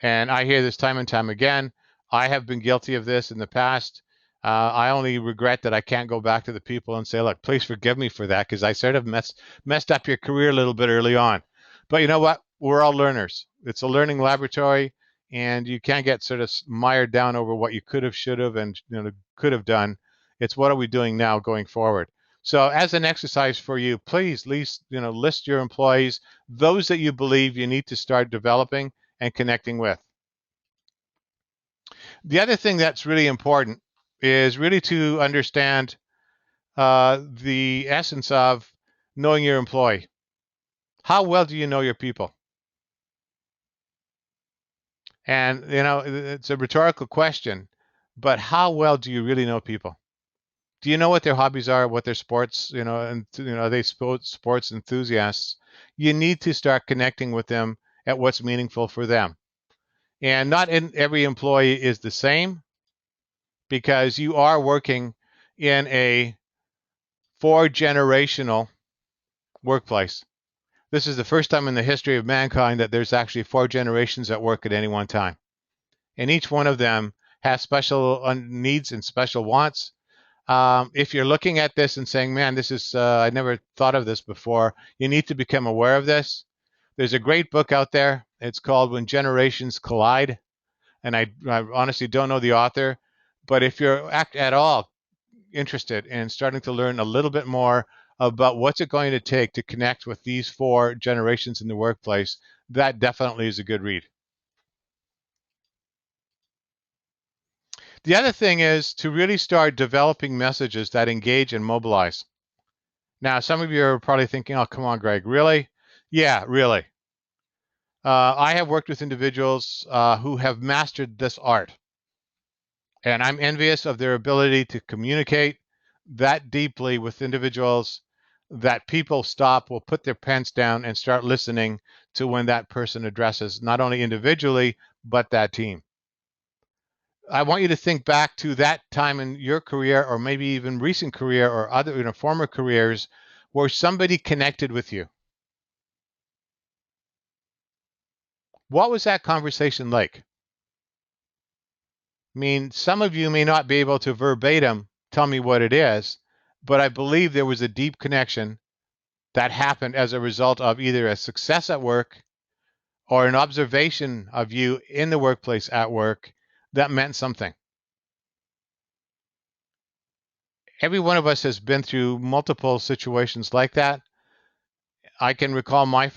And I hear this time and time again. I have been guilty of this in the past. I only regret that I can't go back to the people and say, look, please forgive me for that because I sort of messed up your career a little bit early on. But you know what? We're all learners. It's a learning laboratory, and you can't get sort of mired down over what you could have, should have, and could have done. It's what are we doing now going forward? So as an exercise for you, please list your employees, those that you believe you need to start developing and connecting with. The other thing that's really important is really to understand the essence of knowing your employee. How well do you know your people? And, it's a rhetorical question, but how well do you really know people? Do you know what their hobbies are, what their sports, and, are they sports enthusiasts? You need to start connecting with them at what's meaningful for them. And not every employee is the same, because you are working in a 4-generational workplace. This is the first time in the history of mankind that there's actually 4 generations at work at any one time. And each one of them has special needs and special wants. If you're looking at this and saying, man, this is, I never thought of this before, you need to become aware of this. There's a great book out there. It's called When Generations Collide. And I honestly don't know the author, but if you're at all interested in starting to learn a little bit more about what's it going to take to connect with these 4 generations in the workplace, that definitely is a good read. The other thing is to really start developing messages that engage and mobilize. Now, some of you are probably thinking, oh, come on, Greg, really? Yeah, really. I have worked with individuals who have mastered this art, and I'm envious of their ability to communicate that deeply with individuals that people will put their pens down and start listening to when that person addresses not only individually, but that team. I want you to think back to that time in your career, or maybe even recent career or other, former careers, where somebody connected with you. What was that conversation like? I mean, some of you may not be able to verbatim tell me what it is, but I believe there was a deep connection that happened as a result of either a success at work or an observation of you in the workplace at work that meant something. Every one of us has been through multiple situations like that. I can recall I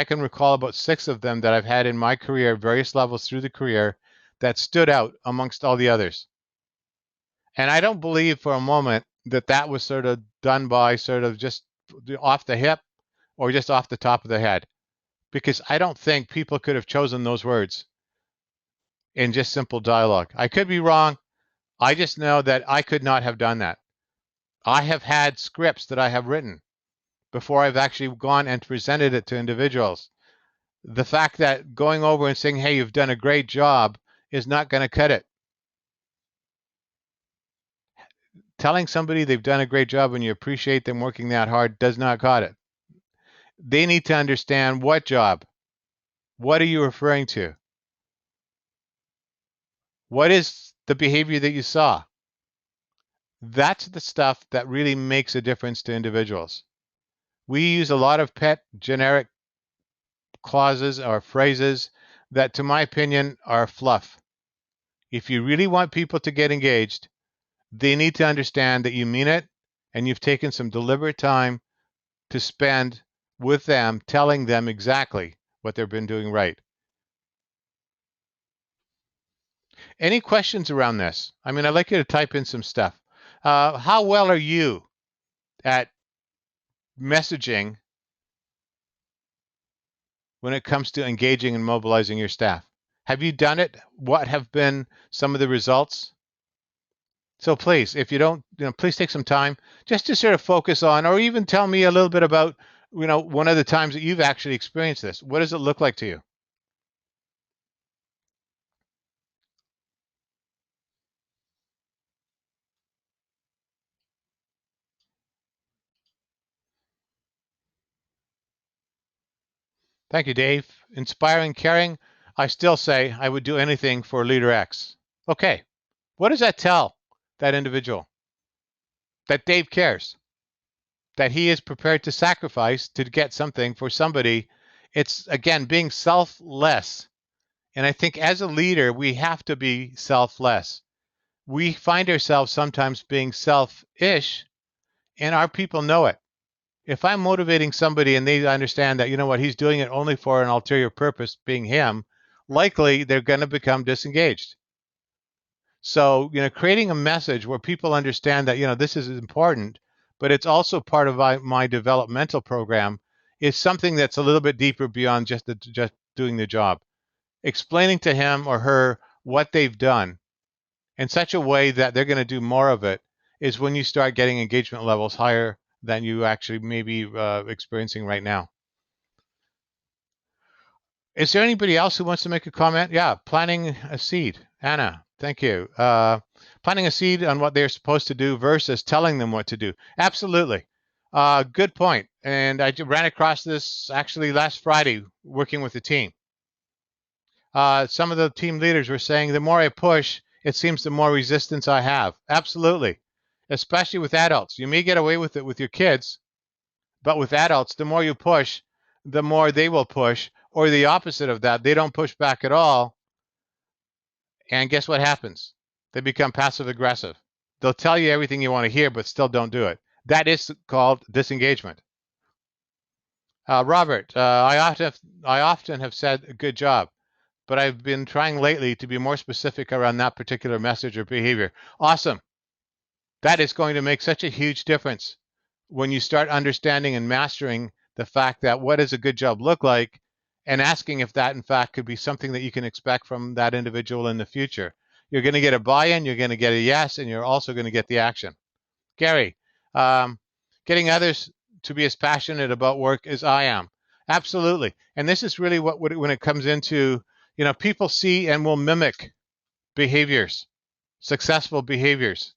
can recall about 6 of them that I've had in my career, various levels through the career, that stood out amongst all the others. And I don't believe for a moment that that was sort of done by sort of just off the hip or just off the top of the head. because I don't think people could have chosen those words in just simple dialogue. I could be wrong. I just know that I could not have done that. I have had scripts that I have written before I've actually gone and presented it to individuals. The fact that going over and saying, hey, you've done a great job is not going to cut it. Telling somebody they've done a great job and you appreciate them working that hard does not cut it. They need to understand what job. What are you referring to? What is the behavior that you saw? That's the stuff that really makes a difference to individuals. We use a lot of pet generic clauses or phrases that, to my opinion, are fluff. If you really want people to get engaged, they need to understand that you mean it and you've taken some deliberate time to spend with them, telling them exactly what they've been doing right. Any questions around this? I mean, I'd like you to type in some stuff. How well are you at messaging when it comes to engaging and mobilizing your staff? Have you done it? What have been some of the results? So please, if you don't, please take some time just to sort of focus on, or even tell me a little bit about, one of the times that you've actually experienced this. What does it look like to you? Thank you, Dave. Inspiring, caring. I still say I would do anything for leader X. Okay. What does that tell that individual? That Dave cares, that he is prepared to sacrifice to get something for somebody. It's, again, being selfless. And I think as a leader, we have to be selfless. We find ourselves sometimes being selfish, and our people know it. If I'm motivating somebody and they understand that, he's doing it only for an ulterior purpose, being him, likely they're going to become disengaged. So, creating a message where people understand that, this is important, but it's also part of my developmental program is something that's a little bit deeper beyond just doing the job. Explaining to him or her what they've done in such a way that they're going to do more of it is when you start getting engagement levels higher than you actually may be experiencing right now. Is there anybody else who wants to make a comment? Yeah, planting a seed. Anna, thank you. Planting a seed on what they're supposed to do versus telling them what to do. Absolutely. Good point. And I ran across this actually last Friday working with the team. Some of the team leaders were saying the more I push, it seems the more resistance I have. Absolutely. Especially with adults. You may get away with it with your kids, but with adults, the more you push, the more they will push, or the opposite of that. They don't push back at all. And guess what happens? They become passive aggressive. They'll tell you everything you want to hear, but still don't do it. That is called disengagement. Robert, I often have said a good job, but I've been trying lately to be more specific around that particular message or behavior. Awesome. That is going to make such a huge difference when you start understanding and mastering the fact that what does a good job look like, and asking if that in fact could be something that you can expect from that individual in the future. You're going to get a buy-in, you're going to get a yes, and you're also going to get the action. Gary, getting others to be as passionate about work as I am. Absolutely. And this is really what when it comes into, people see and will mimic behaviors, successful behaviors.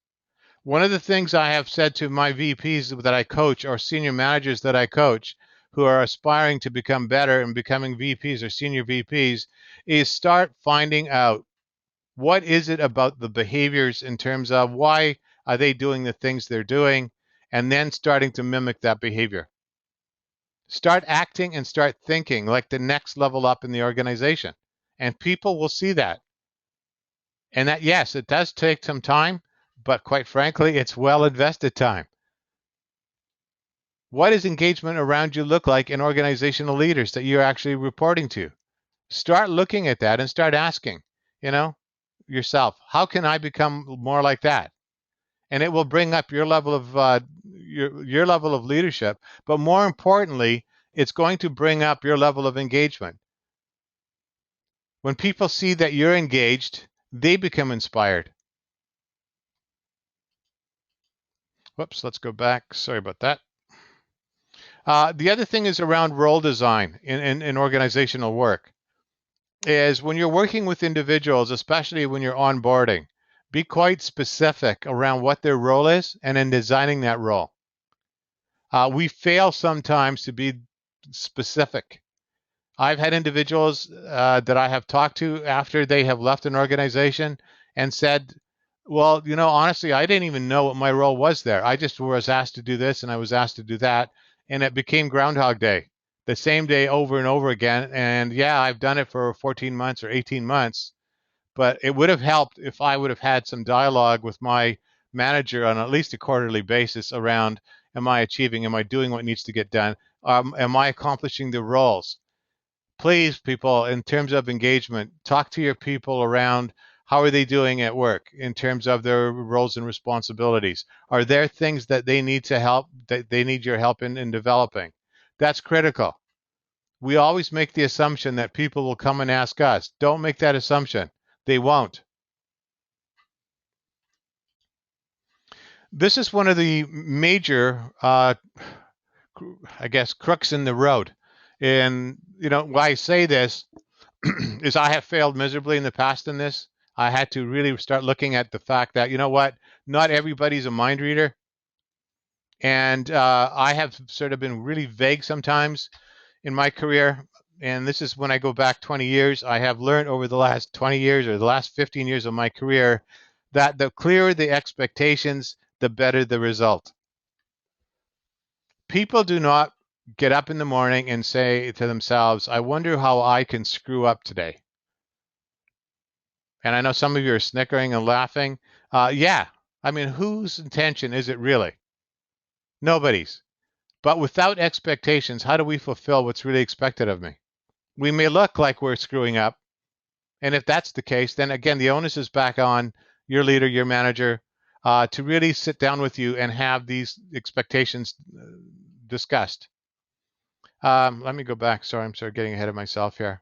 One of the things I have said to my VPs that I coach or senior managers that I coach who are aspiring to become better and becoming VPs or senior VPs is start finding out what is it about the behaviors in terms of why are they doing the things they're doing, and then starting to mimic that behavior. Start acting and start thinking like the next level up in the organization, and people will see that. And that, yes, it does take some time, but quite frankly, it's well invested time. What does engagement around you look like in organizational leaders that you're actually reporting to? Start looking at that and start asking, yourself, how can I become more like that? And it will bring up your level of your level of leadership. But more importantly, It's going to bring up your level of engagement. When people see that you're engaged, they become inspired. Whoops, let's go back. Sorry about that. The other thing is around role design in organizational work is when you're working with individuals, especially when you're onboarding, be quite specific around what their role is and in designing that role. We fail sometimes to be specific. I've had individuals that I have talked to after they have left an organization and said, well, honestly, I didn't even know what my role was there. I just was asked to do this and I was asked to do that. And it became Groundhog Day, the same day over and over again. And yeah, I've done it for 14 months or 18 months, but it would have helped if I would have had some dialogue with my manager on at least a quarterly basis around, am I achieving, am I doing what needs to get done? Am I accomplishing the roles? Please, people, in terms of engagement, talk to your people around how are they doing at work in terms of their roles and responsibilities. Are there things that they need to help, that they need your help in developing? That's critical. We always make the assumption that people will come and ask us. Don't make that assumption. They won't. This is one of the major, I guess, crooks in the road. And, why I say this is I have failed miserably in the past in this. I had to really start looking at the fact that, what, not everybody's a mind reader. And I have sort of been really vague sometimes in my career. And this is when I go back 20 years. I have learned over the last 20 years or the last 15 years of my career that the clearer the expectations, the better the result. People do not get up in the morning and say to themselves, I wonder how I can screw up today. And I know some of you are snickering and laughing. Yeah, I mean, whose intention is it really? Nobody's. But without expectations, how do we fulfill what's really expected of me? We may look like we're screwing up. And if that's the case, then again, the onus is back on your leader, your manager, to really sit down with you and have these expectations discussed. Let me go back. Sorry, I'm sort of getting ahead of myself here.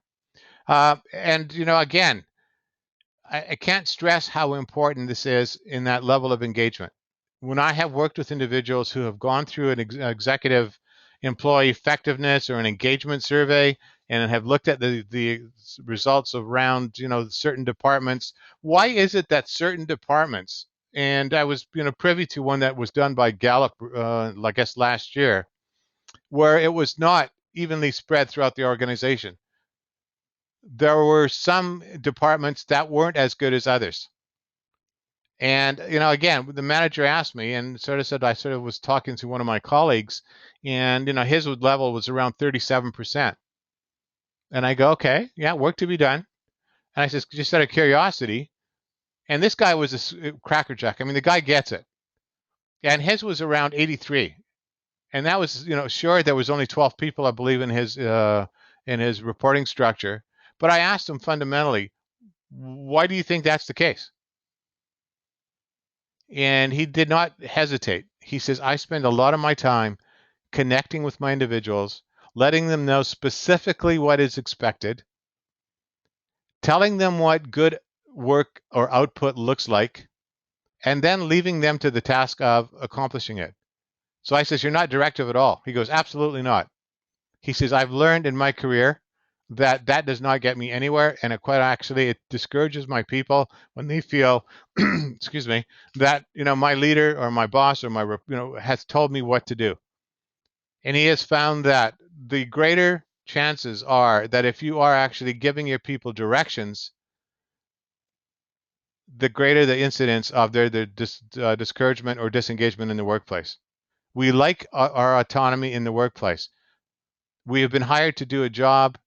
And, again, I can't stress how important this is in that level of engagement. When I have worked with individuals who have gone through an executive employee effectiveness or an engagement survey and have looked at the results around, certain departments, why is it that certain departments, and I was, privy to one that was done by Gallup, I guess last year, where it was not evenly spread throughout the organization. There were some departments that weren't as good as others. And, again, the manager asked me and sort of said, I sort of was talking to one of my colleagues and, his level was around 37%. And I go, okay, yeah, work to be done. And I says, just out of curiosity. And this guy was a crackerjack. I mean, the guy gets it. And his was around 83. And that was, sure, there was only 12 people, I believe, in his reporting structure. But I asked him fundamentally, why do you think that's the case? And he did not hesitate. He says, I spend a lot of my time connecting with my individuals, letting them know specifically what is expected, telling them what good work or output looks like, and then leaving them to the task of accomplishing it. So I says, you're not directive at all. He goes, absolutely not. He says, I've learned in my career that does not get me anywhere, and it discourages my people when they feel, excuse me, that my leader or my boss or my has told me what to do. And he has found that the greater chances are that if you are actually giving your people directions, the greater the incidence of their discouragement or disengagement in the workplace. We like our autonomy in the workplace. We have been hired to do a job.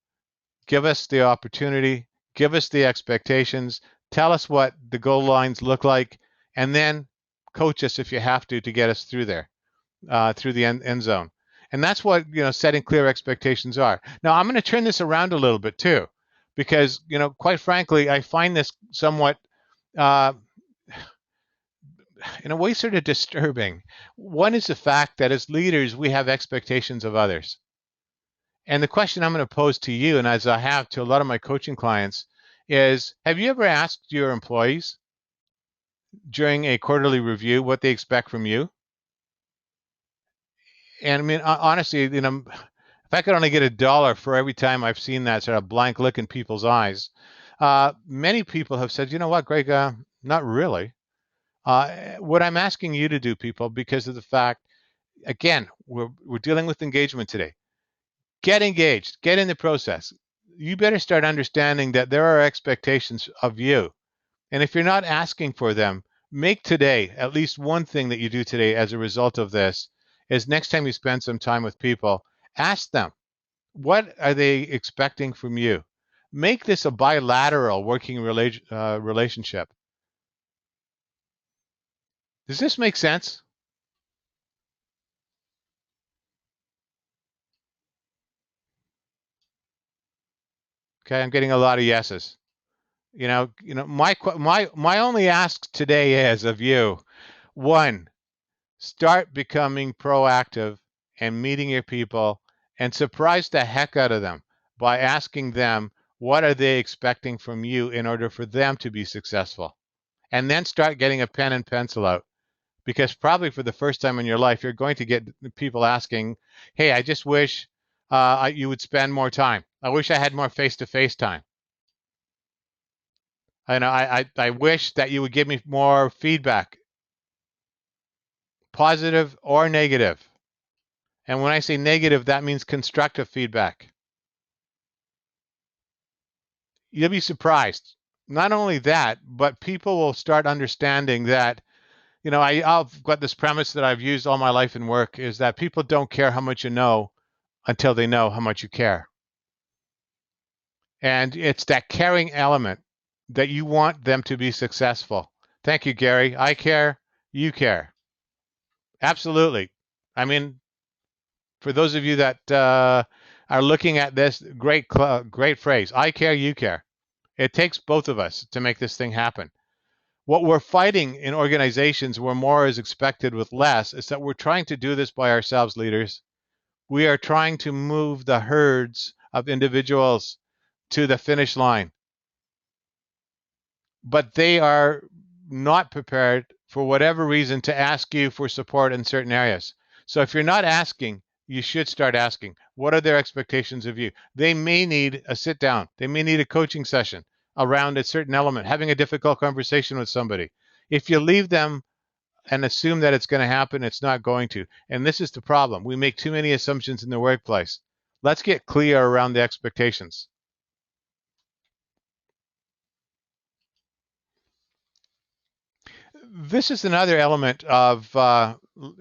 Give us the opportunity, give us the expectations, tell us what the goal lines look like, and then coach us if you have to get us through there, through the end zone. And that's what setting clear expectations are. Now I'm going to turn this around a little bit too, because quite frankly, I find this somewhat, in a way, sort of disturbing. One is the fact that as leaders, we have expectations of others. And the question I'm going to pose to you, and as I have to a lot of my coaching clients, is have you ever asked your employees during a quarterly review what they expect from you? And I mean, honestly, if I could only get $1 for every time I've seen that sort of blank look in people's eyes, many people have said, you know what, Greg, not really. What I'm asking you to do, people, because of the fact, again, we're dealing with engagement today. Get engaged, get in the process. You better start understanding that there are expectations of you. And if you're not asking for them, make today at least one thing that you do today as a result of this is next time you spend some time with people, ask them, what are they expecting from you? Make this a bilateral working relationship. Does this make sense? Okay, I'm getting a lot of yeses. My only ask today is of you, one, start becoming proactive and meeting your people and surprise the heck out of them by asking them what are they expecting from you in order for them to be successful. And then start getting a pen and pencil out because probably for the first time in your life, you're going to get people asking, hey, I just wish you would spend more time. I wish I had more face-to-face time. I wish that you would give me more feedback, positive or negative. And when I say negative, that means constructive feedback. You'll be surprised. Not only that, but people will start understanding that, I've got this premise that I've used all my life in work is that people don't care how much you know until they know how much you care. And it's that caring element that you want them to be successful. Thank you, Gary. I care, you care. Absolutely. I mean, for those of you that are looking at this, great phrase. I care, you care. It takes both of us to make this thing happen. What we're fighting in organizations where more is expected with less is that we're trying to do this by ourselves, leaders. We are trying to move the herds of individuals to the finish line, but they are not prepared for whatever reason to ask you for support in certain areas. So if you're not asking, you should start asking. What are their expectations of you? They may need a sit down. They may need a coaching session around a certain element, having a difficult conversation with somebody. If you leave them and assume that it's going to happen, it's not going to. And this is the problem. We make too many assumptions in the workplace. Let's get clear around the expectations. This is another element of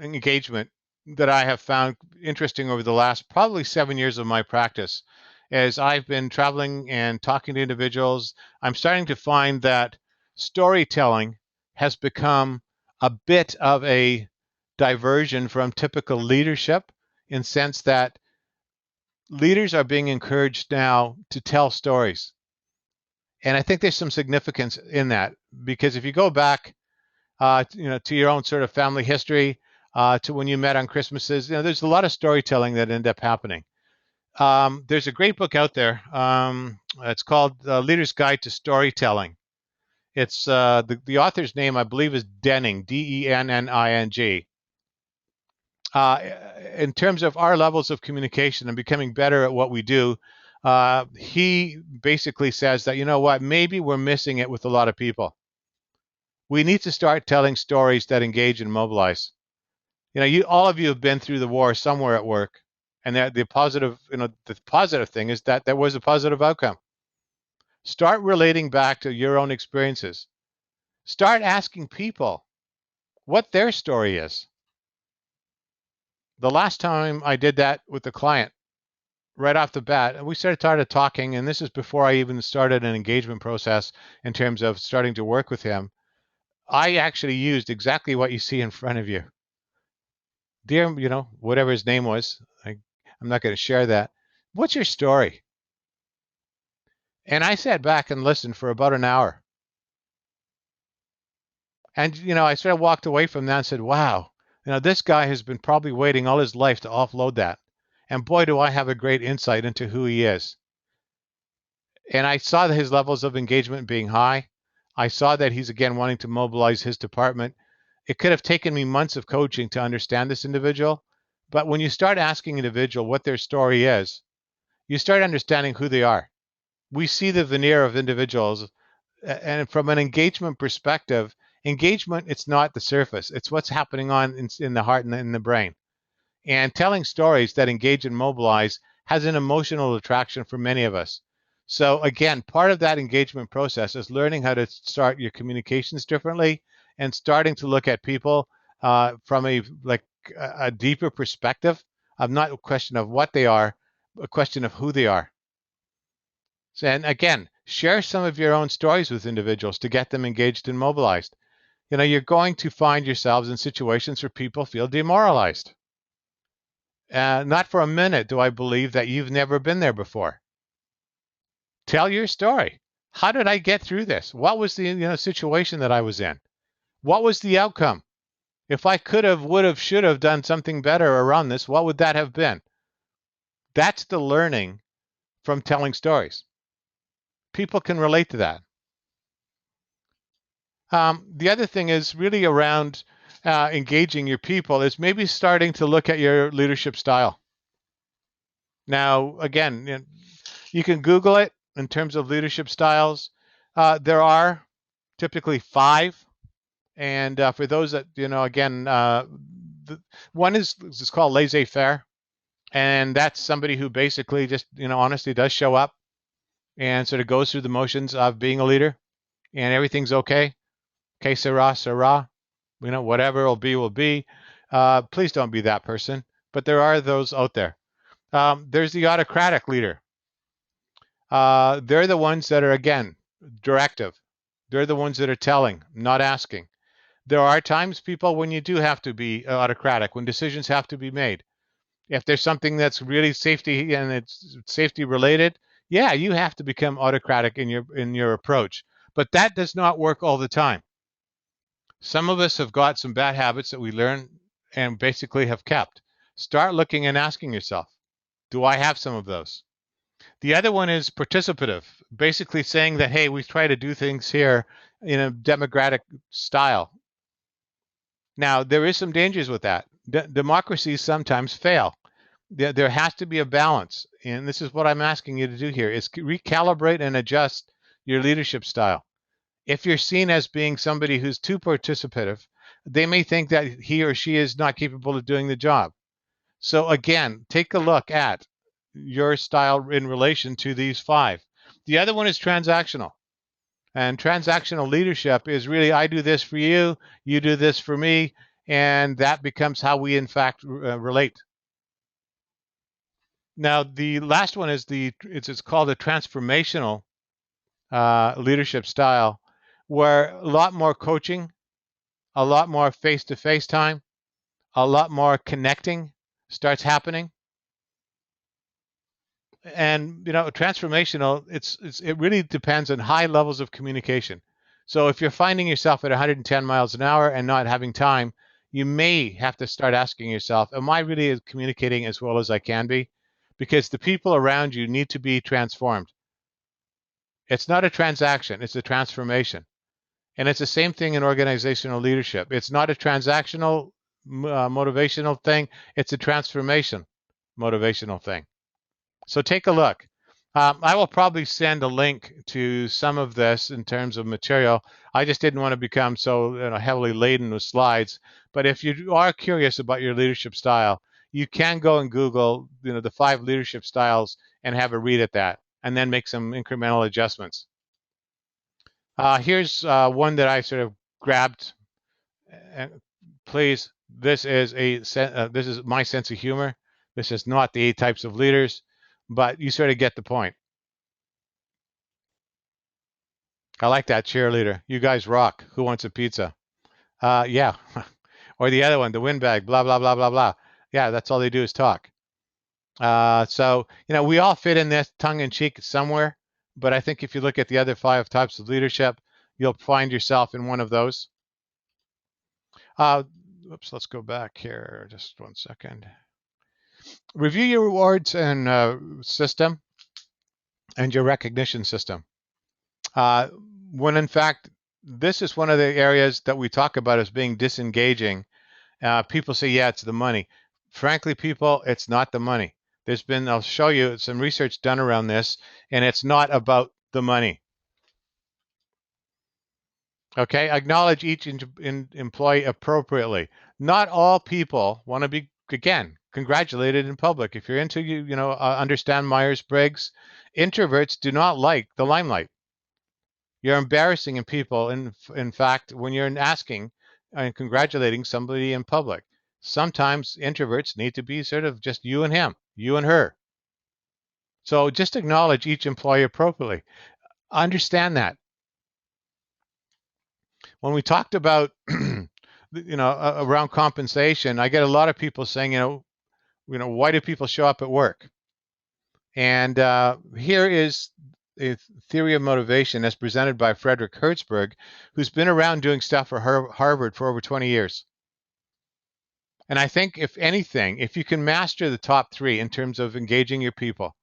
engagement that I have found interesting over the last probably 7 years of my practice. As I've been traveling and talking to individuals, I'm starting to find that storytelling has become a bit of a diversion from typical leadership in sense that leaders are being encouraged now to tell stories. And I think there's some significance in that because if you go back to your own sort of family history, to when you met on Christmases. There's a lot of storytelling that ended up happening. There's a great book out there. It's called Leader's Guide to Storytelling. It's the author's name, I believe, is Denning, Denning. Uh, in terms of our levels of communication and becoming better at what we do, he basically says that, you know what, maybe we're missing it with a lot of people. We need to start telling stories that engage and mobilize. All of you have been through the war somewhere at work, and the positive thing is that there was a positive outcome. Start relating back to your own experiences. Start asking people what their story is. The last time I did that with a client, right off the bat, we started talking, and this is before I even started an engagement process in terms of starting to work with him. I actually used exactly what you see in front of you. Dear, whatever his name was, I'm not going to share that. What's your story? And I sat back and listened for about an hour. And, I sort of walked away from that and said, wow, this guy has been probably waiting all his life to offload that. And boy, do I have a great insight into who he is. And I saw that his levels of engagement being high. I saw that he's again wanting to mobilize his department. It could have taken me months of coaching to understand this individual. But when you start asking an individual what their story is, you start understanding who they are. We see the veneer of individuals, and from an engagement perspective, engagement, it's not the surface. It's what's happening on in the heart and in the brain. And telling stories that engage and mobilize has an emotional attraction for many of us. So again, part of that engagement process is learning how to start your communications differently and starting to look at people from a deeper perspective of not a question of what they are, a question of who they are. So, and again, share some of your own stories with individuals to get them engaged and mobilized. You're going to find yourselves in situations where people feel demoralized. Not for a minute do I believe that you've never been there before. Tell your story. How did I get through this? What was the situation that I was in? What was the outcome? If I could have, would have, should have done something better around this, what would that have been? That's the learning from telling stories. People can relate to that. The other thing is really around engaging your people is maybe starting to look at your leadership style. Now, again, you can Google it in terms of leadership styles. There are typically 5. And for those that, again, one is called laissez-faire. And that's somebody who basically just, honestly does show up and sort of goes through the motions of being a leader and everything's okay. Que sera, sera. Whatever will be, will be. Please don't be that person. But there are those out there. There's the autocratic leader. They're the ones that are, again, directive. They're the ones that are telling, not asking. There are times, people, when you do have to be autocratic, when decisions have to be made. If there's something that's really safety and it's safety related, yeah, you have to become autocratic in your approach. But that does not work all the time. Some of us have got some bad habits that we learn and basically have kept. Start looking and asking yourself, do I have some of those? The other one is participative, basically saying that, hey, we try to do things here in a democratic style. Now, there is some dangers with that. Democracies sometimes fail. There has to be a balance. And this is what I'm asking you to do here, is recalibrate and adjust your leadership style. If you're seen as being somebody who's too participative, they may think that he or she is not capable of doing the job. So again, take a look at your style in relation to these 5. The other one is transactional. And transactional leadership is really, I do this for you, you do this for me, and that becomes how we in fact relate. Now, the last one is it's called a transformational leadership style, where a lot more coaching, a lot more face-to-face time, a lot more connecting starts happening. And transformational, it really depends on high levels of communication. So if you're finding yourself at 110 miles an hour and not having time, you may have to start asking yourself, am I really communicating as well as I can be? Because the people around you need to be transformed. It's not a transaction, it's a transformation. And it's the same thing in organizational leadership. It's not a transactional motivational thing, it's a transformation motivational thing. So take a look. I will probably send a link to some of this in terms of material. I just didn't want to become so heavily laden with slides. But if you are curious about your leadership style, you can go and Google the 5 leadership styles and have a read at that, and then make some incremental adjustments. Here's one that I sort of grabbed. Please, this is my sense of humor. This is not the 8 types of leaders, but you sort of get the point. I like that cheerleader. You guys rock. Who wants a pizza? Yeah. Or the other one, the windbag, blah, blah, blah, blah, blah. Yeah, that's all they do is talk. So, we all fit in this tongue in cheek somewhere, but I think if you look at the other 5 types of leadership, you'll find yourself in one of those. Oops, let's go back here just one second. Review your rewards and system and your recognition system. Uh, when in fact, this is one of the areas that we talk about as being disengaging. People say, yeah, it's the money. Frankly, people, it's not the money. I'll show you some research done around this, and it's not about the money. Okay, acknowledge each employee appropriately. Not all people want to be, again, congratulated in public. If you're into, understand Myers-Briggs, introverts do not like the limelight. You're embarrassing in people. In fact, when you're asking and congratulating somebody in public, sometimes introverts need to be sort of just you and him, you and her. So just acknowledge each employee appropriately. Understand that. When we talked about, around compensation, I get a lot of people saying, why do people show up at work? And here is a theory of motivation as presented by Frederick Hertzberg, who's been around doing stuff for Harvard for over 20 years. And I think, if anything, if you can master the top three in terms of engaging your people,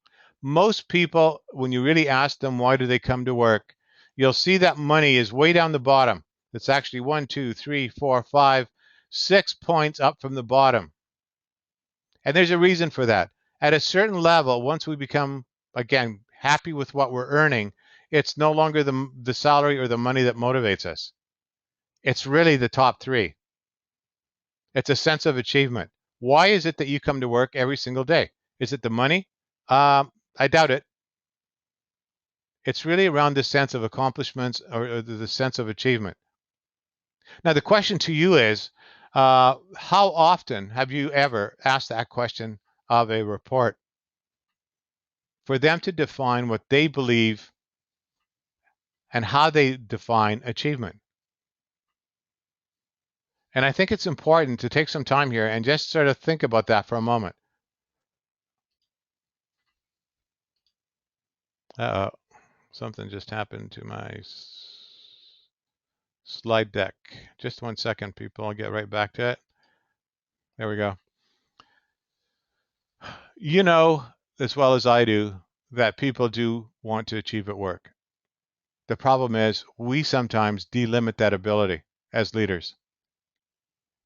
most people, when you really ask them why do they come to work, you'll see that money is way down the bottom. It's actually 1, 2, 3, 4, 5, 6 points up from the bottom. And there's a reason for that. At a certain level, once we become, again, happy with what we're earning, it's no longer the salary or the money that motivates us. It's really the top three. It's a sense of achievement. Why is it that you come to work every single day? Is it the money? I doubt it. It's really around this sense of accomplishments or the sense of achievement. Now, the question to you is, how often have you ever asked that question of a report for them to define what they believe and how they define achievement? And I think it's important to take some time here and just sort of think about that for a moment. Something just happened to my slide deck. Just 1 second, people. I'll get right back to it. There we go. You know as well as I do that people do want to achieve at work. The problem is we sometimes delimit that ability as leaders.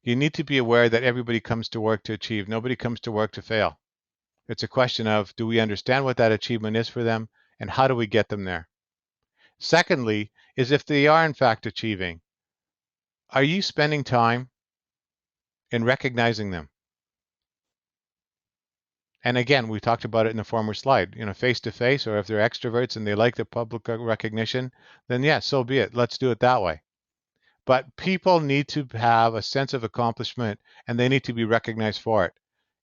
You need to be aware that everybody comes to work to achieve. Nobody comes to work to fail. It's a question of, do we understand what that achievement is for them, and how do we get them there? Secondly, is if they are in fact achieving, are you spending time in recognizing them? And again, we talked about it in the former slide, face to face, or if they're extroverts and they like the public recognition, then yeah, so be it. Let's do it that way. But people need to have a sense of accomplishment, and they need to be recognized for it.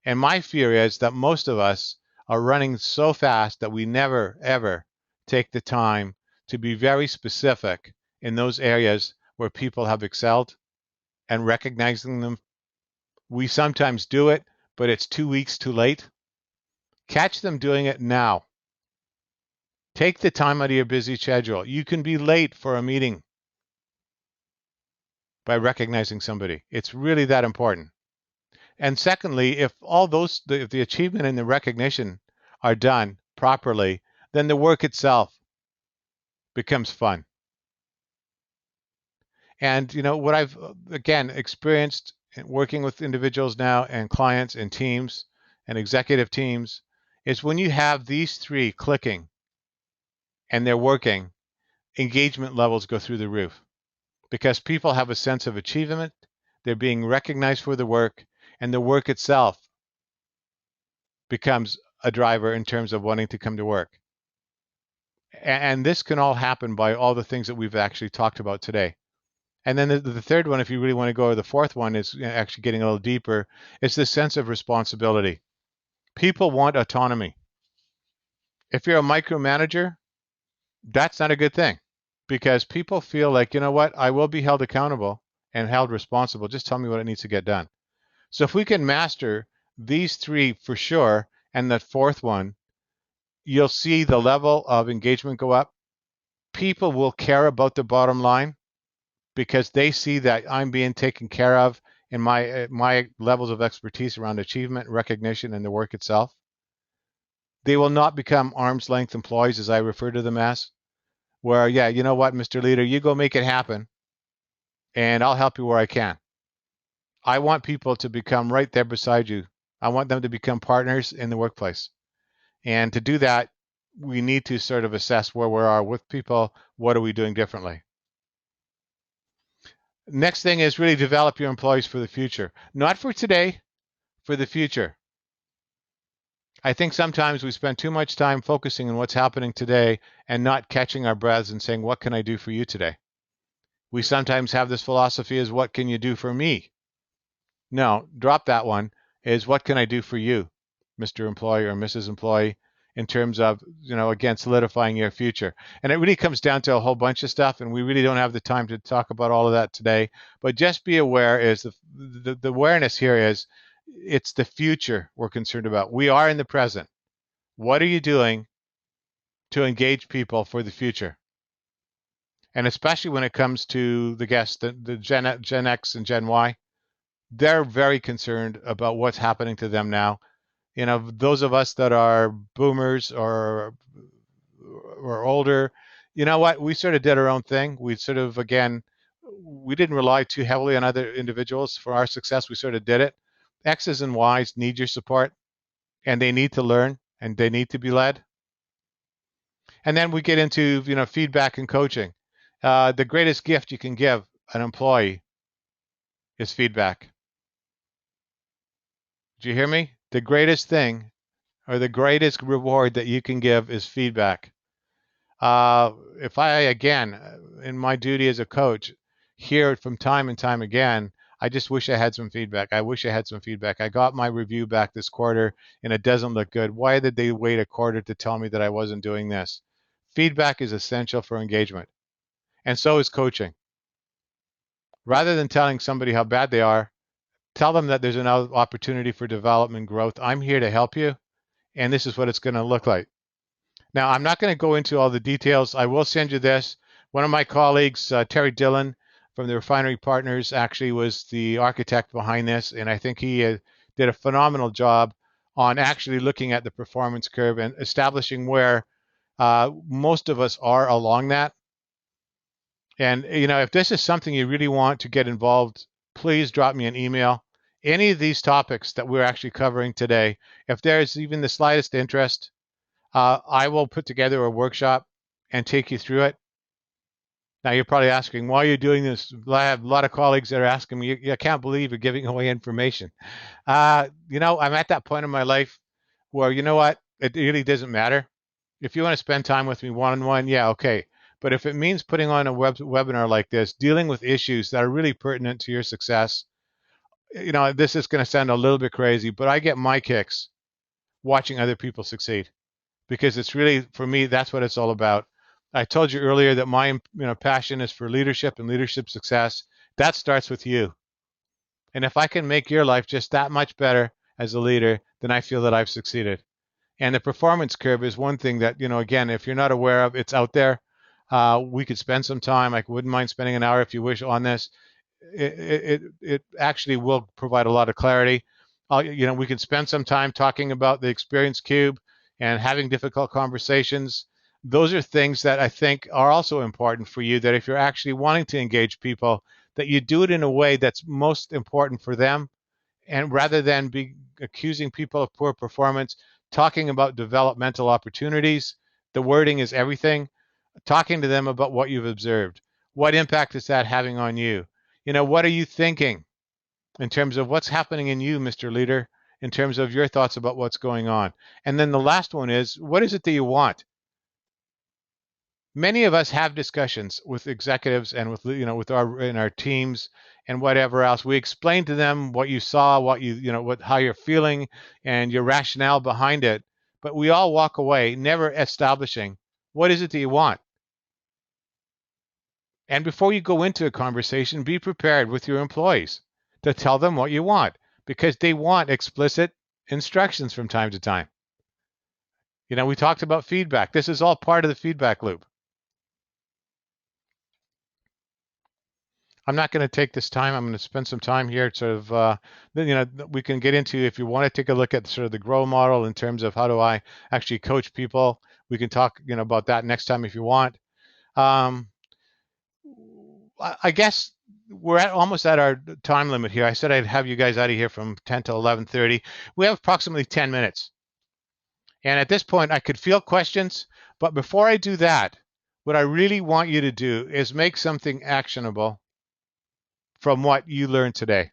And my fear is that most of us are running so fast that we never, ever take the time to be very specific in those areas where people have excelled and recognizing them. We sometimes do it, but it's 2 weeks too late. Catch them doing it now. Take the time out of your busy schedule. You can be late for a meeting by recognizing somebody. It's really that important. And secondly, if the achievement and the recognition are done properly, then the work itself becomes fun. And what I've again experienced working with individuals now and clients and teams and executive teams is when you have these three clicking and they're working, engagement levels go through the roof because people have a sense of achievement, they're being recognized for the work, and the work itself becomes a driver in terms of wanting to come to work. And this can all happen by all the things that we've actually talked about today. And then the third one, if you really want to go, or the fourth one is actually getting a little deeper, is this sense of responsibility. People want autonomy. If you're a micromanager, that's not a good thing because people feel like, you know what, I will be held accountable and held responsible. Just tell me what it needs to get done. So if we can master these three for sure, and the fourth one, you'll see the level of engagement go up. People will care about the bottom line because they see that I'm being taken care of and my levels of expertise around achievement, recognition, and the work itself. They will not become arm's length employees, as I refer to them as, where, yeah, you know what, Mr. Leader, you go make it happen, and I'll help you where I can. I want people to become right there beside you. I want them to become partners in the workplace. And to do that, we need to sort of assess where we are with people. What are we doing differently? Next thing is really develop your employees for the future. Not for today, for the future. I think sometimes we spend too much time focusing on what's happening today and not catching our breaths and saying, what can I do for you today? We sometimes have this philosophy is, what can you do for me? No, drop that one. Is what can I do for you, Mr. Employee or Mrs. Employee, in terms of, again, solidifying your future. And it really comes down to a whole bunch of stuff, and we really don't have the time to talk about all of that today. But just be aware is the awareness here is it's the future we're concerned about. We are in the present. What are you doing to engage people for the future? And especially when it comes to the guests, the Gen X and Gen Y, they're very concerned about what's happening to them now. Those of us that are boomers or older, you know what? We sort of did our own thing. We sort of, again, we didn't rely too heavily on other individuals for our success. We sort of did it. X's and Y's need your support, and they need to learn, and they need to be led. And then we get into, feedback and coaching. The greatest gift you can give an employee is feedback. Do you hear me? The greatest thing or the greatest reward that you can give is feedback. If I, again, in my duty as a coach, hear it from time and time again, I just wish I had some feedback. I wish I had some feedback. I got my review back this quarter and it doesn't look good. Why did they wait a quarter to tell me that I wasn't doing this? Feedback is essential for engagement. And so is coaching. Rather than telling somebody how bad they are, tell them that there's an opportunity for development growth. I'm here to help you, and this is what it's going to look like. Now, I'm not going to go into all the details. I will send you this. One of my colleagues, Terry Dillon from the Refinery Partners, actually was the architect behind this, and I think he did a phenomenal job on actually looking at the performance curve and establishing where most of us are along that. And, if this is something you really want to get involved, please drop me an email. Any of these topics that we're actually covering today, if there's even the slightest interest, I will put together a workshop and take you through it. Now, you're probably asking, why are you doing this? I have a lot of colleagues that are asking me, I can't believe you're giving away information. I'm at that point in my life where, you know what? It really doesn't matter. If you want to spend time with me one-on-one, yeah, okay. But if it means putting on a webinar like this, dealing with issues that are really pertinent to your success, this is going to sound a little bit crazy, but I get my kicks watching other people succeed because it's really, for me, that's what it's all about. I told you earlier that my passion is for leadership and leadership success. That starts with you. And if I can make your life just that much better as a leader, then I feel that I've succeeded. And the performance curve is one thing that, again, if you're not aware of, it's out there. We could spend some time. I wouldn't mind spending an hour if you wish on this. It actually will provide a lot of clarity. We could spend some time talking about the experience cube and having difficult conversations. Those are things that I think are also important for you, that if you're actually wanting to engage people, that you do it in a way that's most important for them. And rather than be accusing people of poor performance, talking about developmental opportunities, the wording is everything. Talking to them about what you've observed. What impact is that having on you? What are you thinking in terms of what's happening in you, Mr. Leader, in terms of your thoughts about what's going on? And then the last one is, what is it that you want? Many of us have discussions with executives and with with our teams and whatever else. We explain to them what you saw, what how you're feeling, and your rationale behind it. But we all walk away never establishing what is it that you want. And before you go into a conversation, be prepared with your employees to tell them what you want, because they want explicit instructions from time to time. We talked about feedback. This is all part of the feedback loop. I'm not going to take this time. I'm going to spend some time here sort of, we can get into, if you want to take a look at sort of the grow model in terms of how do I actually coach people. We can talk, about that next time if you want. Um, I guess we're almost at our time limit here. I said I'd have you guys out of here from 10 to 11:30. We have approximately 10 minutes. And at this point, I could field questions. But before I do that, what I really want you to do is make something actionable from what you learned today.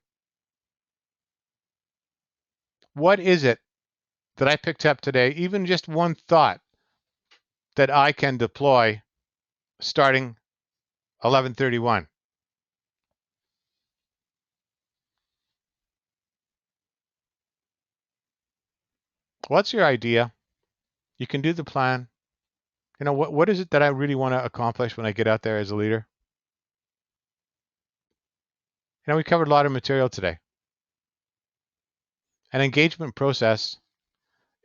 What is it that I picked up today, even just one thought that I can deploy starting 11:31? What's your idea? You can do the plan. What is it that I really want to accomplish when I get out there as a leader? We covered a lot of material today. An engagement process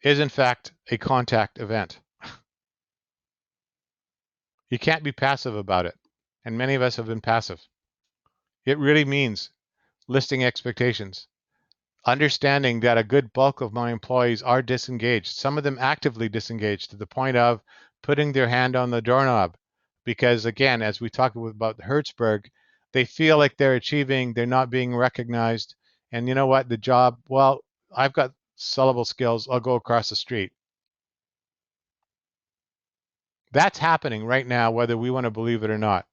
is, in fact, a contact event. You can't be passive about it. And many of us have been passive. It really means listing expectations, understanding that a good bulk of my employees are disengaged, some of them actively disengaged to the point of putting their hand on the doorknob. Because again, as we talked about Hertzberg, they feel like they're achieving, they're not being recognized. And you know what? The job, well, I've got sellable skills, I'll go across the street. That's happening right now, whether we want to believe it or not.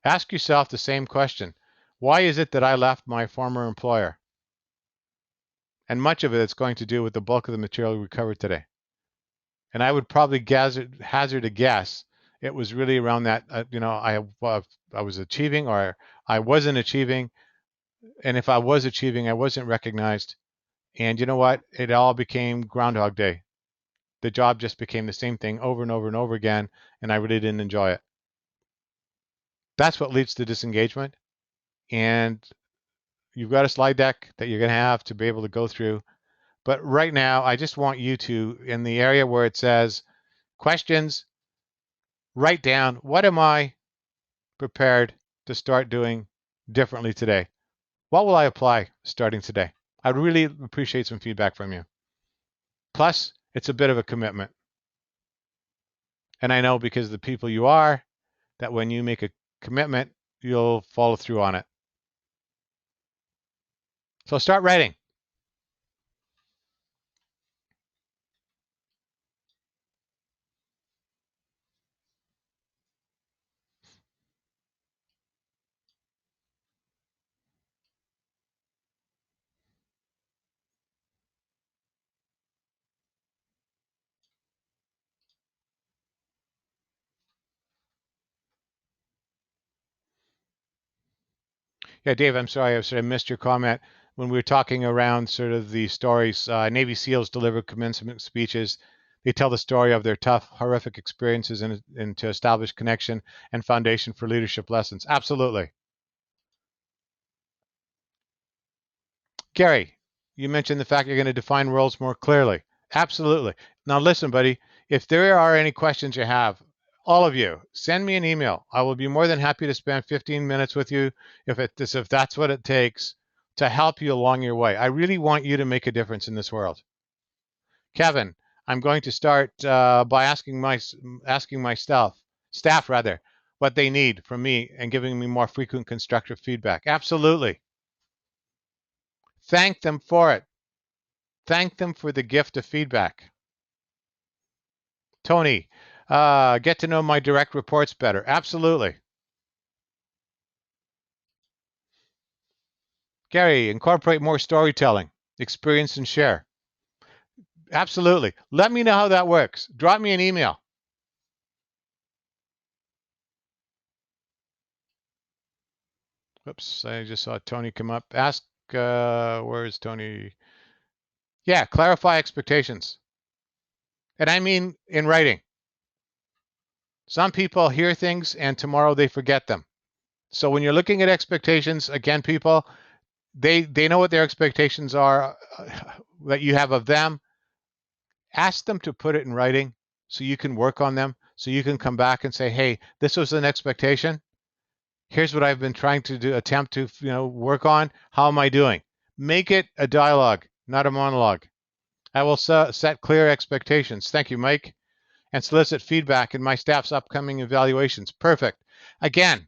Ask yourself the same question. Why is it that I left my former employer? And much of it is going to do with the bulk of the material we covered today. And I would probably hazard a guess it was really around that, I was achieving or I wasn't achieving. And if I was achieving, I wasn't recognized. And you know what? It all became Groundhog Day. The job just became the same thing over and over and over again, and I really didn't enjoy it. That's what leads to disengagement. And you've got a slide deck that you're going to have to be able to go through. But right now, I just want you to, in the area where it says questions, write down, what am I prepared to start doing differently today? What will I apply starting today? I'd really appreciate some feedback from you. Plus, it's a bit of a commitment. And I know because of the people you are, that when you make a commitment, you'll follow through on it. So start writing. Yeah, Dave, I'm sorry, I sort of missed your comment. When we were talking around sort of the stories, Navy SEALs deliver commencement speeches. They tell the story of their tough, horrific experiences and to establish connection and foundation for leadership lessons. Absolutely. Gary, you mentioned the fact you're going to define roles more clearly. Absolutely. Now listen, buddy, if there are any questions you have, all of you, send me an email. I will be more than happy to spend 15 minutes with you if that's what it takes to help you along your way. I really want you to make a difference in this world. Kevin, I'm going to start by asking my staff rather, what they need from me and giving me more frequent constructive feedback. Absolutely. Thank them for it. Thank them for the gift of feedback. Tony, get to know my direct reports better. Absolutely. Gary, incorporate more storytelling, experience and share. Absolutely. Let me know how that works. Drop me an email. Oops, I just saw Tony come up. Ask, where is Tony? Yeah, clarify expectations. And I mean in writing. Some people hear things and tomorrow they forget them. So when you're looking at expectations, again, people, they know what their expectations are that you have of them. Ask them to put it in writing so you can work on them, so you can come back and say, hey, this was an expectation. Here's what I've been trying to attempt to work on. How am I doing? Make it a dialogue, not a monologue. I will set clear expectations. Thank you, Mike. And solicit feedback in my staff's upcoming evaluations. Perfect. Again,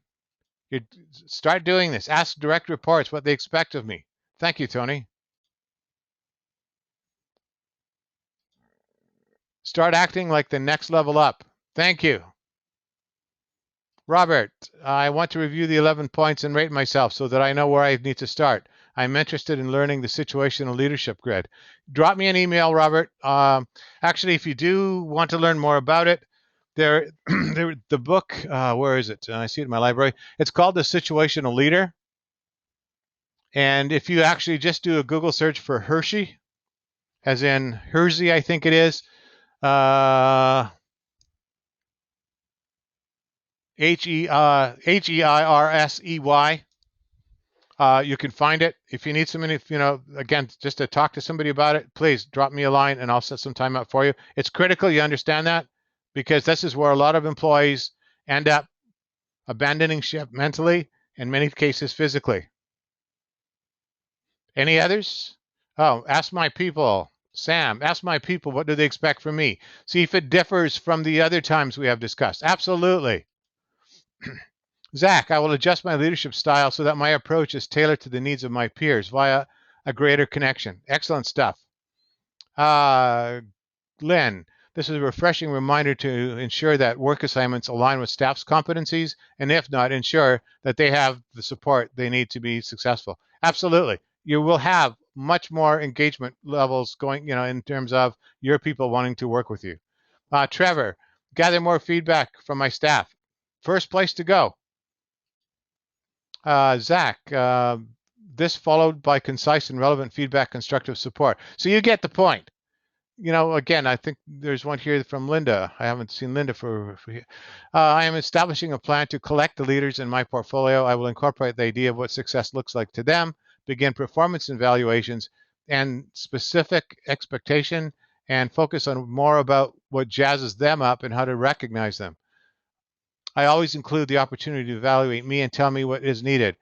you start doing this. Ask direct reports what they expect of me. Thank you, Tony. Start acting like the next level up. Thank you. Robert, I want to review the 11 points and rate myself so that I know where I need to start. I'm interested in learning the situational leadership grid. Drop me an email, Robert. Actually, if you do want to learn more about it, the book, where is it? I see it in my library. It's called The Situational Leader. And if you actually just do a Google search for Hershey, as in Hersey, I think it is, Heirsey. You can find it. If you need somebody, again, just to talk to somebody about it, please drop me a line and I'll set some time up for you. It's critical you understand that, because this is where a lot of employees end up abandoning ship mentally, in many cases physically. Any others? Oh, ask my people. Sam, ask my people, what do they expect from me? See if it differs from the other times we have discussed. Absolutely. Zach, I will adjust my leadership style so that my approach is tailored to the needs of my peers via a greater connection. Excellent stuff. Lynn, this is a refreshing reminder to ensure that work assignments align with staff's competencies, and if not, ensure that they have the support they need to be successful. Absolutely. You will have much more engagement levels going, in terms of your people wanting to work with you. Trevor, gather more feedback from my staff. First place to go. Zach, this followed by concise and relevant feedback, constructive support. So you get the point. Again, I think there's one here from Linda. I haven't seen Linda for I am establishing a plan to collect the leaders in my portfolio. I will incorporate the idea of what success looks like to them, begin performance evaluations and specific expectation, and focus on more about what jazzes them up and how to recognize them. I always include the opportunity to evaluate me and tell me what is needed,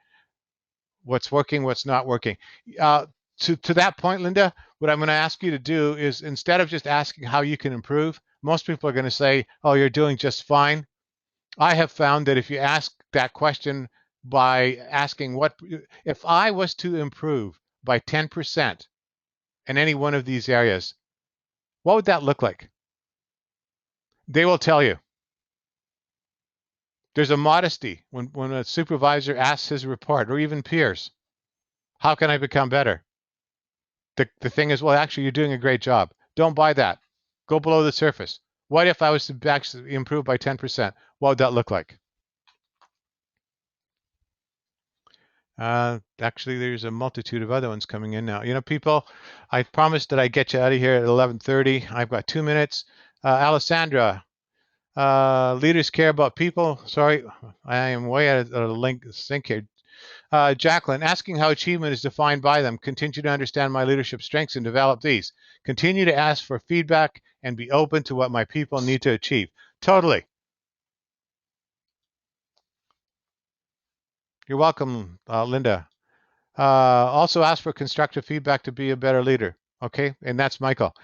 what's working, what's not working. To that point, Linda, what I'm going to ask you to do is, instead of just asking how you can improve, most people are going to say, oh, you're doing just fine. I have found that if you ask that question by asking if I was to improve by 10% in any one of these areas, what would that look like? They will tell you. There's a modesty when a supervisor asks his report, or even peers, how can I become better? The thing is, well, actually, you're doing a great job. Don't buy that. Go below the surface. What if I was to actually improve by 10%? What would that look like? Actually, there's a multitude of other ones coming in now. People, I promised that I'd get you out of here at 11:30. I've got 2 minutes. Alessandra, leaders care about people. Sorry, I am way out of the sync here. Jacqueline, asking how achievement is defined by them. Continue to understand my leadership strengths and develop these. Continue to ask for feedback and be open to what my people need to achieve. Totally. You're welcome, Linda. Also ask for constructive feedback to be a better leader. Okay, and that's Michael.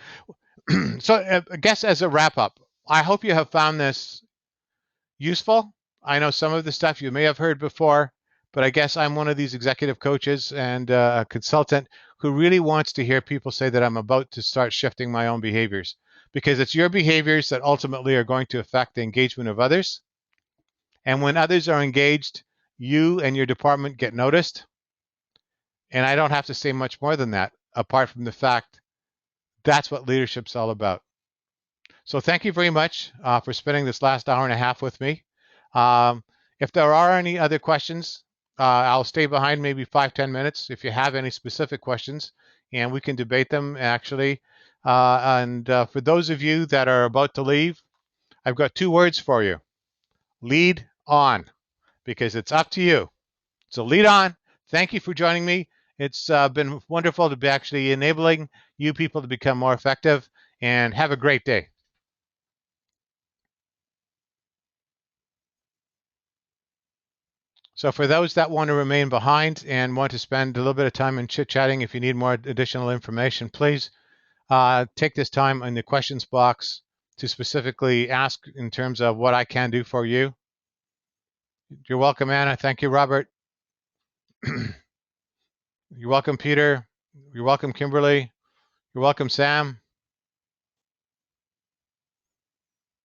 So I guess as a wrap up, I hope you have found this useful. I know some of the stuff you may have heard before, but I guess I'm one of these executive coaches and a consultant who really wants to hear people say that I'm about to start shifting my own behaviors, because it's your behaviors that ultimately are going to affect the engagement of others. And when others are engaged, you and your department get noticed. And I don't have to say much more than that, apart from the fact that's what leadership's all about. So thank you very much for spending this last hour and a half with me. If there are any other questions, I'll stay behind maybe 5-10 minutes if you have any specific questions, and we can debate them actually. For those of you that are about to leave, I've got 2 words for you. Lead on, because it's up to you. So lead on. Thank you for joining me. It's been wonderful to be actually enabling you people to become more effective, and have a great day. So for those that want to remain behind and want to spend a little bit of time in chit-chatting, if you need more additional information, please take this time in the questions box to specifically ask in terms of what I can do for you. You're welcome, Anna. Thank you, Robert. You're welcome, Peter. You're welcome, Kimberly. You're welcome, Sam.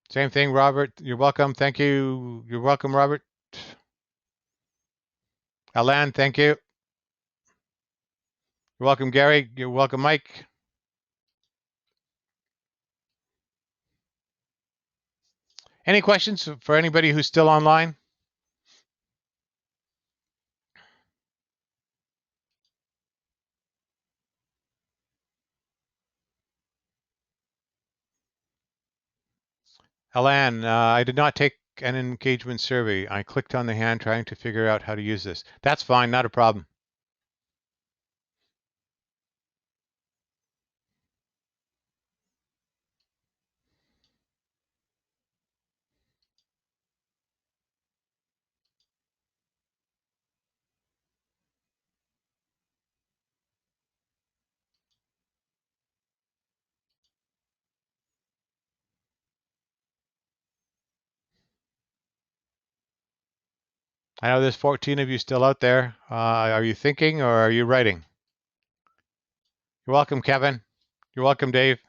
Same thing, Robert. You're welcome. Thank you. You're welcome, Robert. Alan, thank you. You're welcome, Gary. You're welcome, Mike. Any questions for anybody who's still online? Alan, I did not take an engagement survey. I clicked on the hand trying to figure out how to use this. That's fine, not a problem. I know there's 14 of you still out there. Are you thinking or are you writing? You're welcome, Kevin. You're welcome, Dave.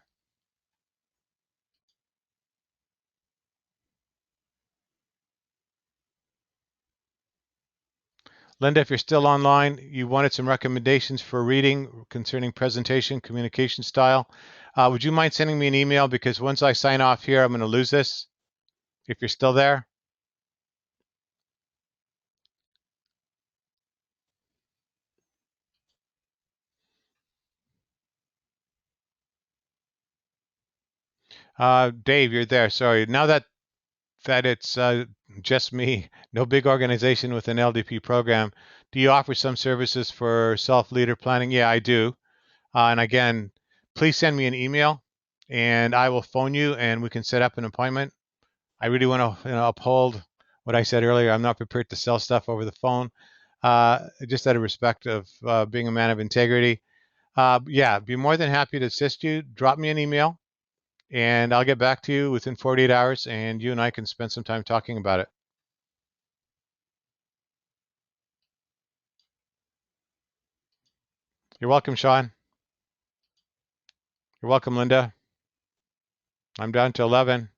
Linda, if you're still online, you wanted some recommendations for reading concerning presentation, communication style. Would you mind sending me an email? Because once I sign off here, I'm going to lose this. If you're still there. Dave, you're there. Sorry. Now that it's just me, no big organization with an LDP program, do you offer some services for self-leader planning? Yeah, I do. And again, please send me an email and I will phone you and we can set up an appointment. I really want to uphold what I said earlier. I'm not prepared to sell stuff over the phone, just out of respect of being a man of integrity. Yeah, be more than happy to assist you. Drop me an email and I'll get back to you within 48 hours and you and I can spend some time talking about it. You're welcome, Sean. You're welcome, Linda. I'm down to 11.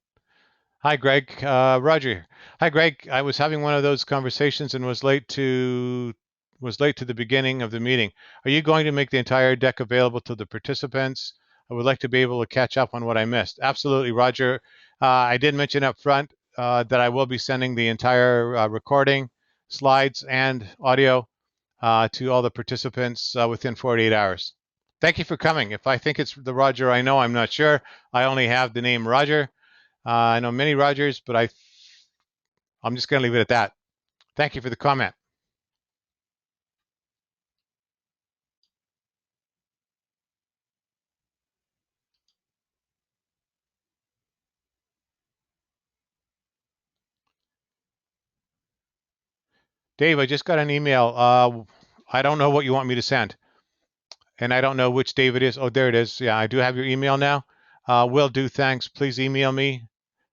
Hi, Greg. Roger. Hi, Greg. I was having one of those conversations and was late to the beginning of the meeting. Are you going to make the entire deck available to the participants? I would like to be able to catch up on what I missed. Absolutely, Roger. I did mention up front that I will be sending the entire recording, slides, and audio to all the participants within 48 hours. Thank you for coming. If I think it's the Roger I know, I'm not sure. I only have the name Roger. I know many Rogers, but I'm just going to leave it at that. Thank you for the comment. Dave, I just got an email. I don't know what you want me to send, and I don't know which Dave it is. Oh, there it is. Yeah, I do have your email now. Will do. Thanks. Please email me.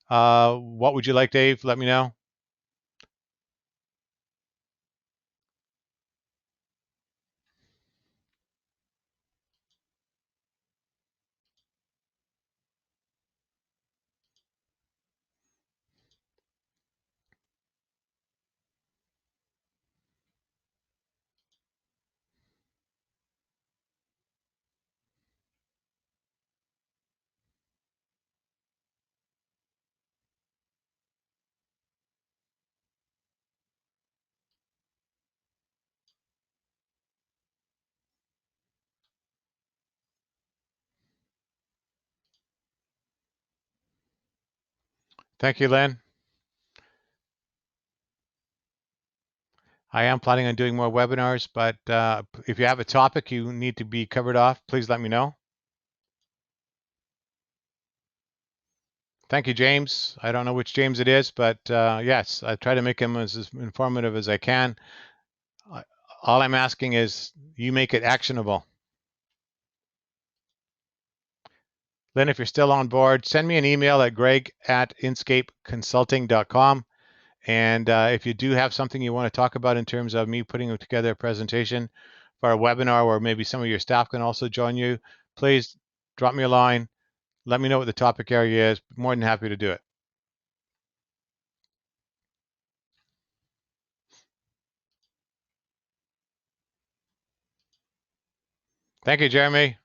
What would you like, Dave? Let me know. Thank you, Len. I am planning on doing more webinars, but if you have a topic you need to be covered off, please let me know. Thank you, James. I don't know which James it is, but yes, I try to make him as informative as I can. All I'm asking is you make it actionable. Lynn, if you're still on board, send me an email at greg@inscapeconsulting.com. And if you do have something you want to talk about in terms of me putting together a presentation for a webinar where maybe some of your staff can also join you, please drop me a line. Let me know what the topic area is. More than happy to do it. Thank you, Jeremy.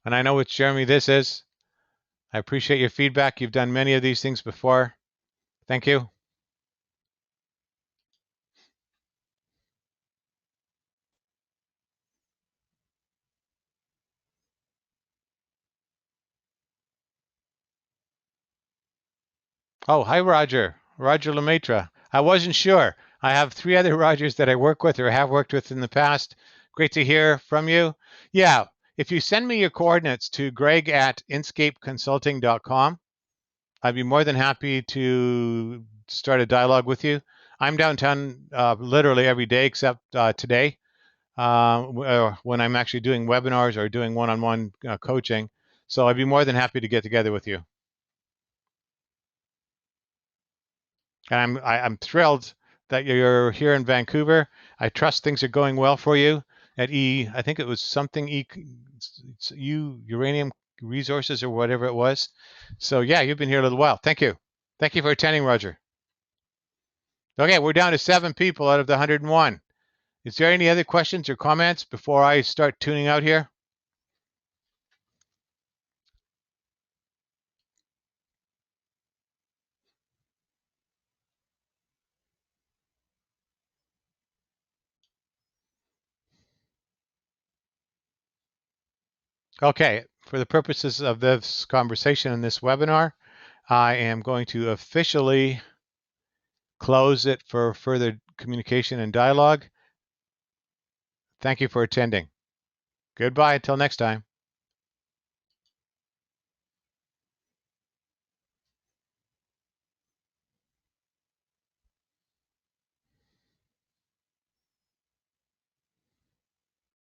And I know which Jeremy this is. I appreciate your feedback. You've done many of these things before. Thank you. Oh, hi, Roger. Roger Lemaitre. I wasn't sure. I have 3 other Rogers that I work with or have worked with in the past. Great to hear from you. Yeah, if you send me your coordinates to greg@inscapeconsulting.com, I'd be more than happy to start a dialogue with you. I'm downtown literally every day except today when I'm actually doing webinars or doing one-on-one coaching. So I'd be more than happy to get together with you. And I'm thrilled that you're here in Vancouver. I trust things are going well for you at I think it was something Uranium Resources or whatever it was. So yeah, you've been here a little while. Thank you. Thank you for attending, Roger. Okay, we're down to 7 people out of the 101. Is there any other questions or comments before I start tuning out here? Okay, for the purposes of this conversation in this webinar, I am going to officially close it for further communication and dialogue. Thank you for attending. Goodbye until next time.